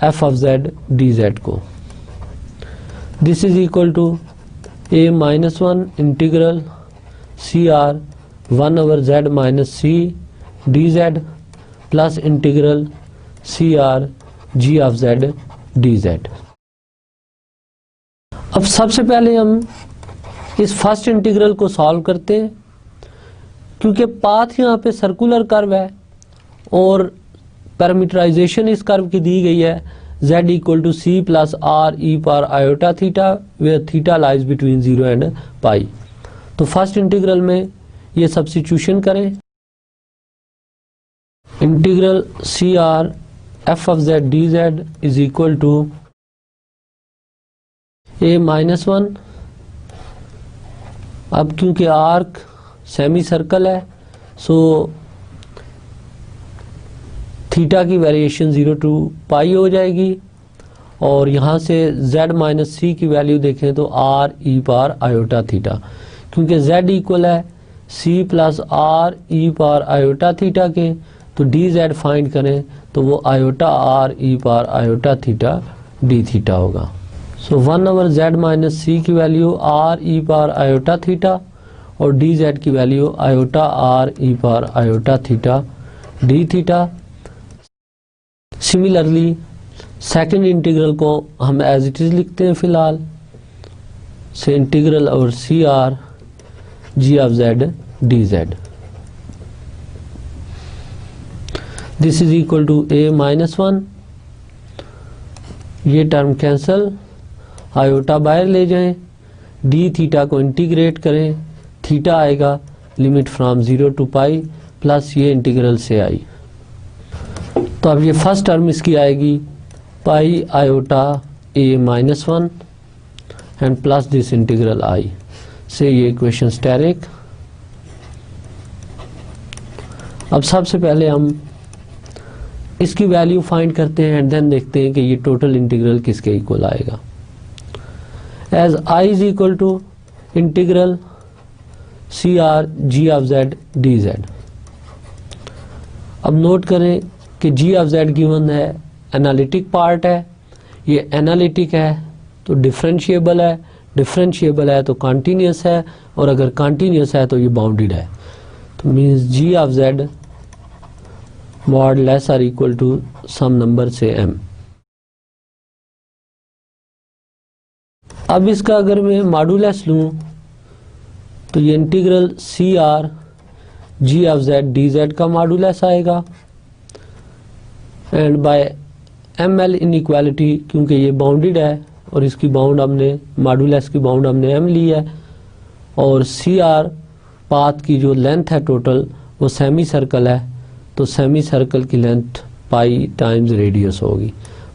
S1: f of Z D z को। This is equal to a-1 integral C r 1 over z minus c d z plus integral C r g of Z D z. अब सबसे पहले हम इस first integral को solve करते हैं। क्योंकि पाथ यहाँ पे सर्कुलर कर्व है और पैरामीटराइजेशन इस कर्व की दी गई है z equal to c plus r E power iota theta where theta lies between 0 and pi. तो फर्स्ट इंटीग्रल में ये सब्स्टिट्यूशन करें, integral C r f of Z D z is equal to a minus 1। अब क्योंकि arc semicircle है so theta की variation 0 to pi हो जाएगी और यहाँ से z माइनस सी की वैल्यू देखें तो r e power iota theta, क्योंकि z इक्वल है c plus r e power iota theta के, तो dz फाइंड करें तो वो iota r e power iota theta d theta होगा। सो 1 ओवर z माइनस सी की value r e power iota theta और dz की value iota r e power iota theta d theta. Similarly second integral को हम as it is लिखते हैं फिलहाल, से इंटीग्रल और c r g of Z D z this is equal to a minus 1। ये टर्म कैंसल, आयोटा बाहर ले जाएं, डी थीटा को इंटीग्रेट करें, थीटा आएगा limit from 0 to pi plus ये इंटीग्रल से आई। तो अब ये फर्स्ट टर्म इसकी आएगी pi iota a minus 1 and plus this integral आई से ये इक्वेशन स्टेरिक। अब सबसे पहले हम इसकी वैल्यू फाइंड करते हैं एंड देन देखते हैं कि ये टोटल इंटीग्रल किसके इक्वल आएगा। As I is equal to integral C r g of Z D z. अब नोट करें कि जी ऑफ जेड गिवन है, एनालिटिक पार्ट है, ये एनालिटिक है तो डिफरेंशिएबल है, डिफरेंशिएबल है तो कॉन्टीन्यूस है और अगर कॉन्टीन्यूस है तो ये बाउंडेड है। तो means g of z mod less or equal to some number से m। अब इसका अगर मैं मॉडुलस लूँ तो ये integral C r g of Z D z का मॉडुलस आएगा and by M L inequality, क्योंकि ये बाउंडेड है और इसकी बाउंड हमने मॉडुलस की बाउंड हमने m ली है और सी आर पाथ की जो लेंथ है टोटल वो सेमी सर्कल है तो सेमी सर्कल की लेंथ पाई टाइम्स रेडियस होगी,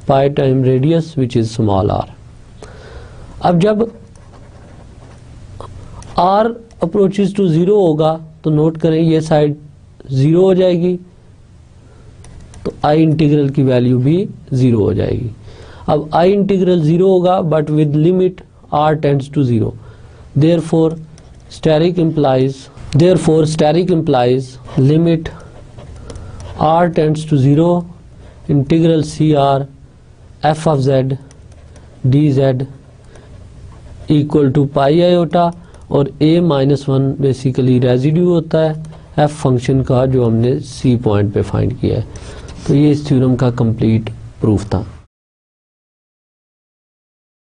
S1: pi time radius which is small r. अब जब r अप्रोचेस टू 0 होगा तो नोट करें ये साइड 0 हो जाएगी तो i इंटीग्रल की वैल्यू भी 0 हो जाएगी। अब i इंटीग्रल 0 होगा but with limit r tends to 0, therefore asterisk implies limit r tends to 0 integral C r f of Z D z equal to pi iota और a माइनस 1 बेसिकली रेजिड्यू होता है f function का जो हमने c point पे find किया है। तो ये इस थ्योरम का कंप्लीट प्रूफ था।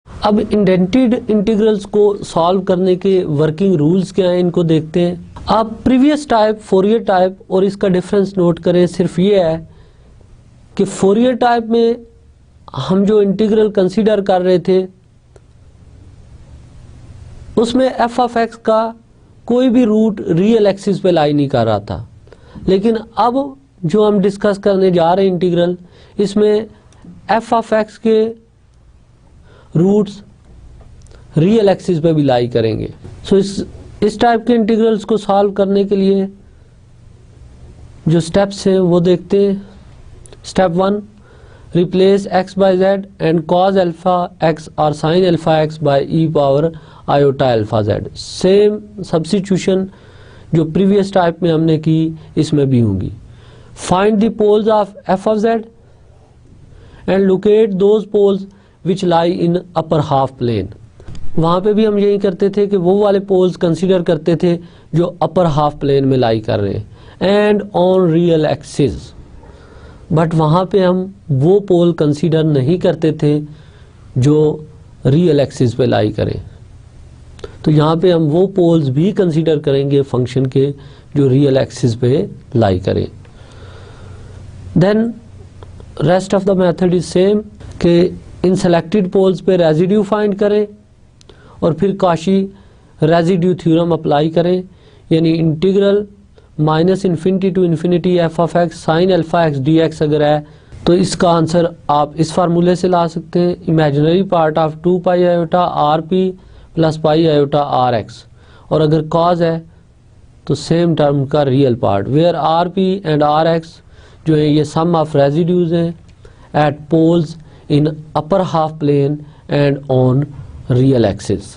S1: अब इंडेंटेड इंटीग्रल्स को सॉल्व करने के वर्किंग रूल्स क्या हैं इनको देखते हैं। आप प्रीवियस टाइप, फोरियर टाइप और इसका डिफरेंस नोट करें। सिर्फ ये है कि फोरियर टाइप में हम जो इंटीग्रल कंसीडर कर रहे थे उसमें एफ ऑफ एक्स का कोई भी रूट रियल एक्सिस पे लाई नहीं कर रहा था, लेकिन अब जो हम डिस्कस करने जा रहे हैं इंटीग्रल, इसमें एफ ऑफ एक्स के रूट्स रियल एक्सिस पे भी लाई करेंगे। सो इस टाइप के इंटीग्रल्स को सॉल्व करने के लिए जो स्टेप्स हैं वो देखते हैं। Step 1, replace x by z and cos alpha x और sin alpha x by e power iota alpha z। Same substitution जो प्रीवियस टाइप में हमने की इसमें भी होंगी। Find the poles of f of z and locate those poles which lie in upper half plane. वहाँ पे भी हम यही करते थे कि वो वाले पोल्स कंसीडर करते थे जो अपर हाफ प्लेन में लाई कर रहे हैं and on real axis, but वहाँ पे हम वो पोल कंसीडर नहीं करते थे जो रियल एक्सिस पे लाई करें। तो यहाँ पे हम वो पोल्स भी कंसीडर करेंगे फंक्शन के जो रियल एक्सिस पे लाई करें। Then rest of the method is same कि इन सेलेक्टेड पोल्स पे रेजिड्यू फाइंड करें और फिर काशी रेजिड्यू थ्योरम अप्लाई करें, यानी integral -∞ to infinity F of x sine alpha x D x अगर है तो इसका आंसर आप इस फार्मूले से ला सकते हैं, imaginary part of 2 pi iota r p plus pi iota r x, और अगर कॉज है तो सेम टर्म का real part where r p and r x जो है ये सम ऑफ रेजिड्यूज हैं at poles in upper half plane and on real axis.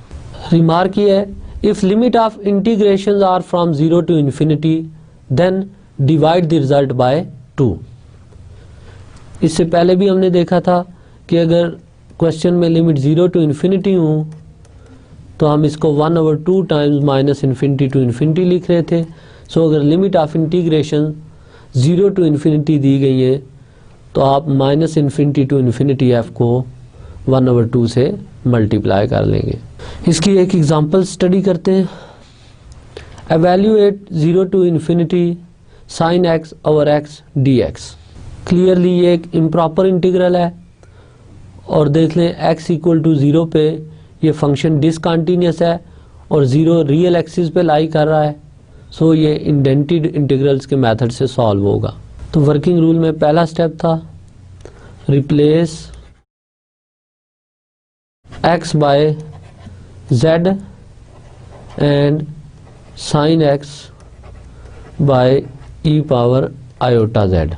S1: Remark ये है, if limit of integrations are from 0 to infinity then divide the result by 2। इससे पहले भी हमने देखा था कि अगर क्वेश्चन में लिमिट 0 टू इन्फिनिटी हो तो हम इसको 1/2 टाइम्स -∞ टू इन्फिनिटी लिख रहे थे। सो अगर limit of integration 0 to infinity दी गई है तो आप -∞ टू इन्फिनिटी एफ को 1/2 से मल्टीप्लाई कर लेंगे। इसकी एक एग्जांपल स्टडी करते हैं। Evaluate 0 to infinity sine x over x D x. Clearly ये एक इम्प्रॉपर इंटीग्रल है और देख लें x इक्वल टू 0 पे ये फंक्शन डिसकंटिन्यूस है और 0 रियल एक्सिस पे लाई कर रहा है। सो ये इंडेंटेड इंटीग्रल्स के मेथड से सॉल्व होगा। तो वर्किंग रूल में पहला स्टेप था replace x by z and sine x by e power iota z।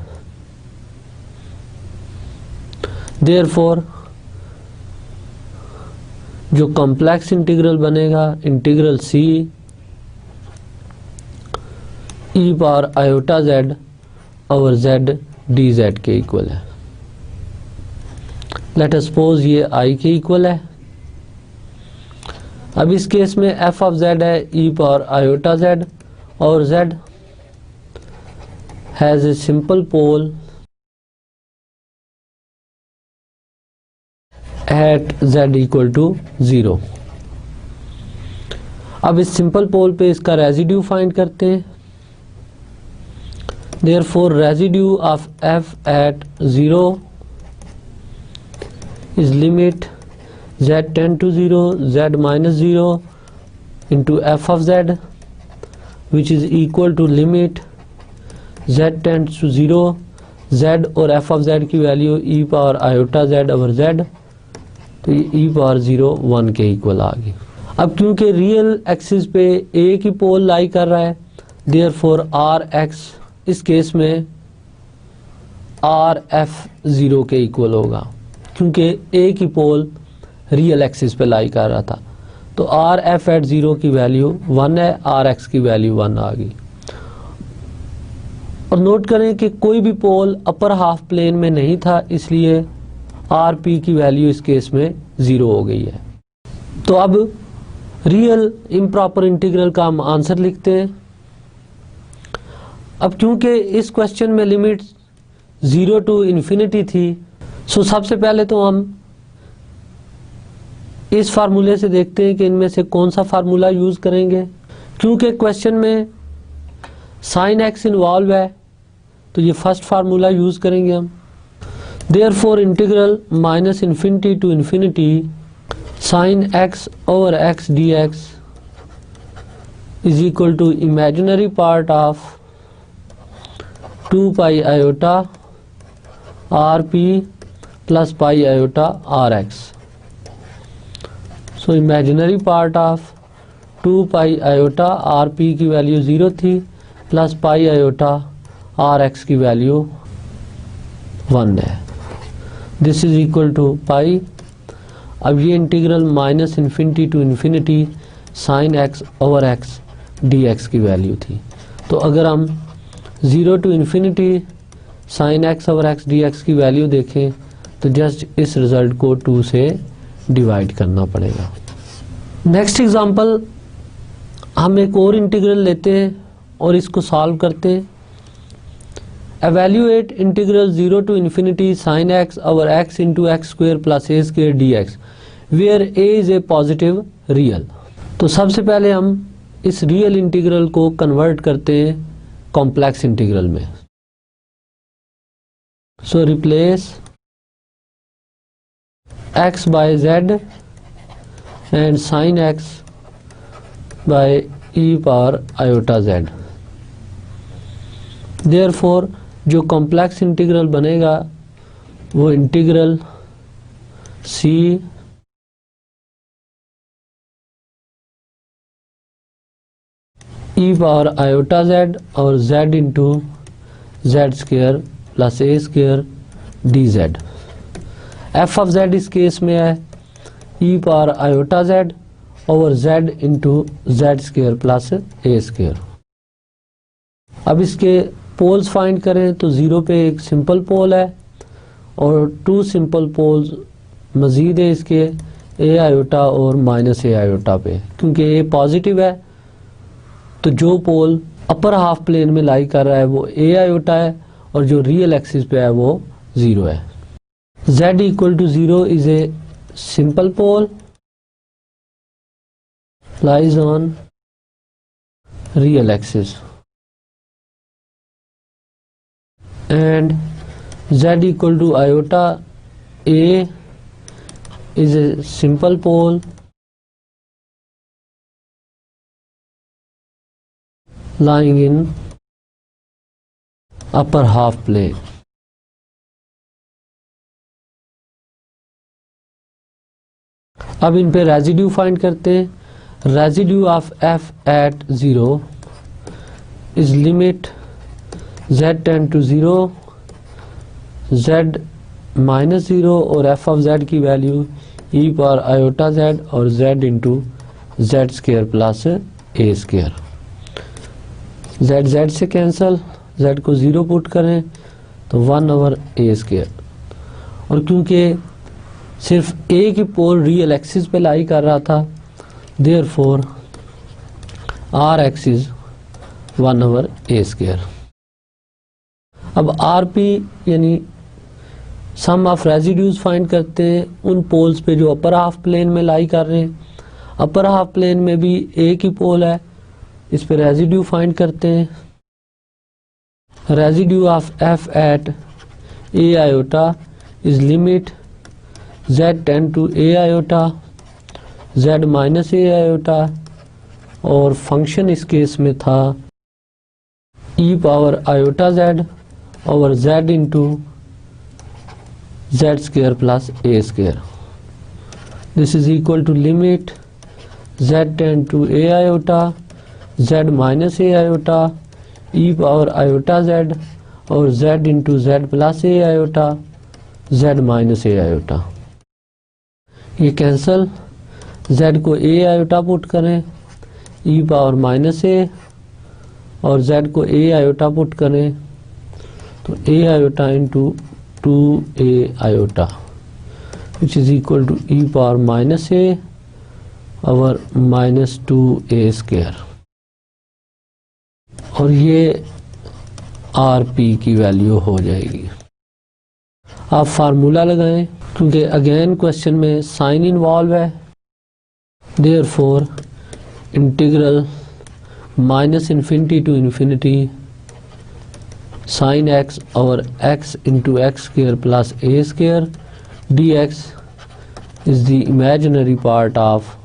S1: Therefore जो कॉम्प्लेक्स इंटीग्रल बनेगा integral c e power iota z over z dz के इक्वल है। लेट अस सपोज ये i के equal है। अब इस केस में f ऑफ z है e पावर आयोटा z और z has a simple pole at z equal to 0। अब इस सिंपल पोल पे इसका रेजिड्यू फाइंड करते हैं। Therefore residue of f at 0 is limit z tend to 0 z minus 0 into f of z which is equal to limit z tends to 0 z और f of z की value e power iota z over z, तो ये e power 0 1 के equal आ गई। अब क्योंकि real axis पे एक ही पोल लाई कर रहा है देयरफॉर आर एक्स इस केस में आर एफ 0 के इक्वल होगा क्योंकि एक ही पोल रियल एक्सिस पे लाई कर रहा था। तो आर एफ एट 0 की वैल्यू 1 है, आर एक्स की वैल्यू 1 आ गई। और नोट करें कि कोई भी पोल अपर हाफ प्लेन में नहीं था इसलिए आर पी की वैल्यू इस केस में 0 हो गई है। तो अब रियल इम्प्रॉपर इंटीग्रल का हम आंसर लिखते हैं। अब क्योंकि इस क्वेश्चन में लिमिट 0 टू इन्फिनिटी थी सो सबसे पहले तो हम इस फार्मूले से देखते हैं कि इनमें से कौन सा फार्मूला यूज करेंगे। क्योंकि क्वेश्चन में साइन एक्स इन्वॉल्व है तो ये फर्स्ट फार्मूला यूज करेंगे हम। Therefore integral -∞ to infinity sine x over x D x is equal to imaginary part of 2 pi iota r p plus pi iota r x. So imaginary part of 2 pi iota r p की value 0 थी plus pi iota r x की value 1 है। This is equal to pi. अब ये integral -∞ to infinity sine x over x D x की value थी। तो अगर हम 0 to infinity sine x over x D x की वैल्यू देखें तो जस्ट इस रिजल्ट को 2 से डिवाइड करना पड़ेगा। नेक्स्ट एग्जांपल हम एक और इंटीग्रल लेते हैं और इसको सॉल्व करते हैं। Evaluate integral 0 to infinity sine x over x into x square plus a square d x where a is a positive real. तो सबसे पहले हम इस रियल इंटीग्रल को कन्वर्ट करते हैं कॉम्प्लेक्स इंटीग्रल में। So replace x by z and sine x by e power iota z। Therefore जो कॉम्प्लेक्स इंटीग्रल बनेगा वो integral c e power iota z और z into z square plus a square d z. F of z इस case में है e power iota z over z into z square plus a square. अब इसके poles find करें तो 0 पे एक सिंपल पोल है और 2 सिंपल पोल्स मजीद है इसके ए आयोटा और माइनस ए आयोटा पे। क्योंकि ए पॉजिटिव है तो जो पोल अपर हाफ प्लेन में लाई कर रहा है वो ए आयोटा है और जो रियल एक्सिस पे है वो 0 है। z equal to 0 is a simple pole lies on real axis and z equal to iota a is a simple pole lying in upper half plane। अब इन पे रेजिड्यू फाइंड करते हैं। Residue of f at 0 is limit z tend to 0 z minus 0 और f of z की value e power iota z और z into z square plus a square. z से cancel, z को 0 put करें तो 1 over a square. और क्योंकि सिर्फ ए की पोल रियल एक्सिस पे लाई कर रहा था therefore r x is 1 over a square. अब आर पी यानी सम ऑफ रेजिड्यूज फाइंड करते हैं उन पोल्स पे जो अपर हाफ प्लेन में लाई कर रहे हैं। अपर हाफ प्लेन में भी ए की पोल है, इस पे रेजिड्यू फाइंड करते हैं। Residue of f at a iota is limit z tend to a iota z minus A iota और फंक्शन इस केस में था e power iota z over z into z square plus a square. This is equal to limit z tend to a iota z minus A iota e power iota z और z into z plus a iota z minus A iota. ये cancel, z को a iota put करें e power minus a और z को a iota put करें तो a iota into 2a iota which is equal to e power minus a और minus 2a square. और ये आर पी की वैल्यू हो जाएगी। आप फार्मूला लगाएं क्योंकि अगेन क्वेश्चन में साइन इन्वॉल्व है। Therefore integral minus infinity to infinity sine x और x into x square plus a square d x is the imaginary part of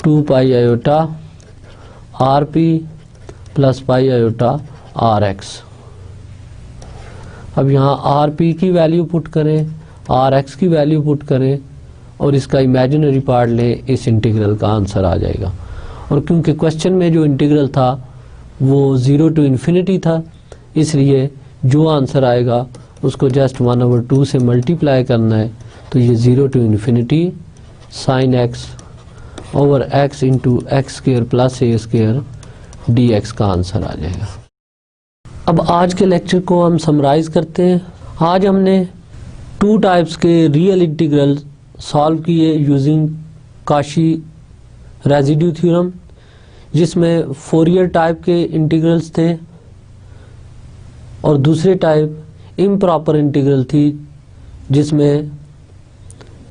S1: 2 pi iota r p plus pi iota r x. अब यहाँ r p की value put करें, r x की value put करें और इसका imaginary part लें, इस इंटीग्रल का आंसर आ जाएगा। और क्योंकि क्वेश्चन में जो इंटीग्रल था वो 0 टू इन्फिनिटी था इसलिए जो आंसर आएगा उसको जस्ट 1/2 से मल्टीप्लाई करना है तो ये 0 to infinity sine x over x into x square plus a square d x का आंसर आ जाएगा। अब आज के लेक्चर को हम समराइज करते हैं। आज हमने 2 टाइप्स के रियल इंटीग्रल सॉल्व किए यूजिंग काशी रेजिड्यू थ्योरम, जिसमें फोरियर टाइप के इंटीग्रल्स थे और दूसरे टाइप इम्प्रॉपर इंटीग्रल थी जिसमें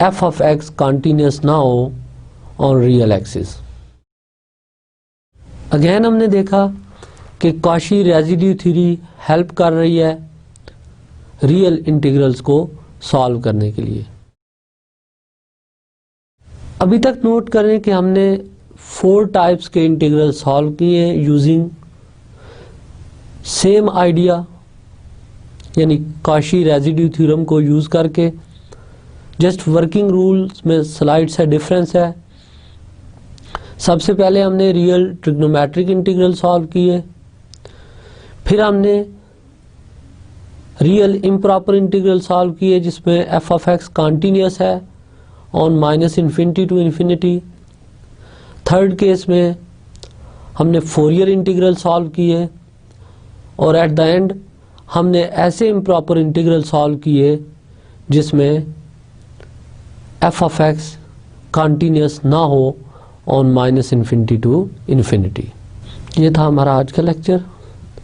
S1: एफ ऑफ एक्स कॉन्टीन्यूस ना हो ऑन रियल एक्सिस। अगेन हमने देखा कि कॉशी रेजिड्यू थ्योरी हेल्प कर रही है रियल इंटीग्रल्स को सॉल्व करने के लिए। अभी तक नोट करें कि हमने 4 टाइप्स के इंटीग्रल सॉल्व किए यूजिंग सेम आइडिया, यानी कॉशी रेजिड्यू थ्योरम को यूज करके। जस्ट वर्किंग रूल्स में स्लाइड से डिफरेंस है। सबसे पहले हमने रियल ट्रिग्नोमेट्रिक इंटीग्रल सॉल्व किए, फिर हमने रियल इम्प्रॉपर इंटीग्रल सॉल्व किए जिसमें एफ ऑफ एक्स कॉन्टीन्यूअस है on -∞ to infinity. Third case में हमने फोरियर इंटीग्रल सॉल्व किए, और एट द एंड हमने ऐसे इम्प्रॉपर इंटीग्रल सॉल्व किए जिसमें एफ ऑफ एक्स कॉन्टीन्यूअस ना हो ऑन -∞ टू इन्फिनिटी। ये था हमारा आज का लेक्चर।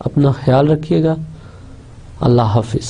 S1: अपना ख्याल रखिएगा। अल्लाह हाफिज़।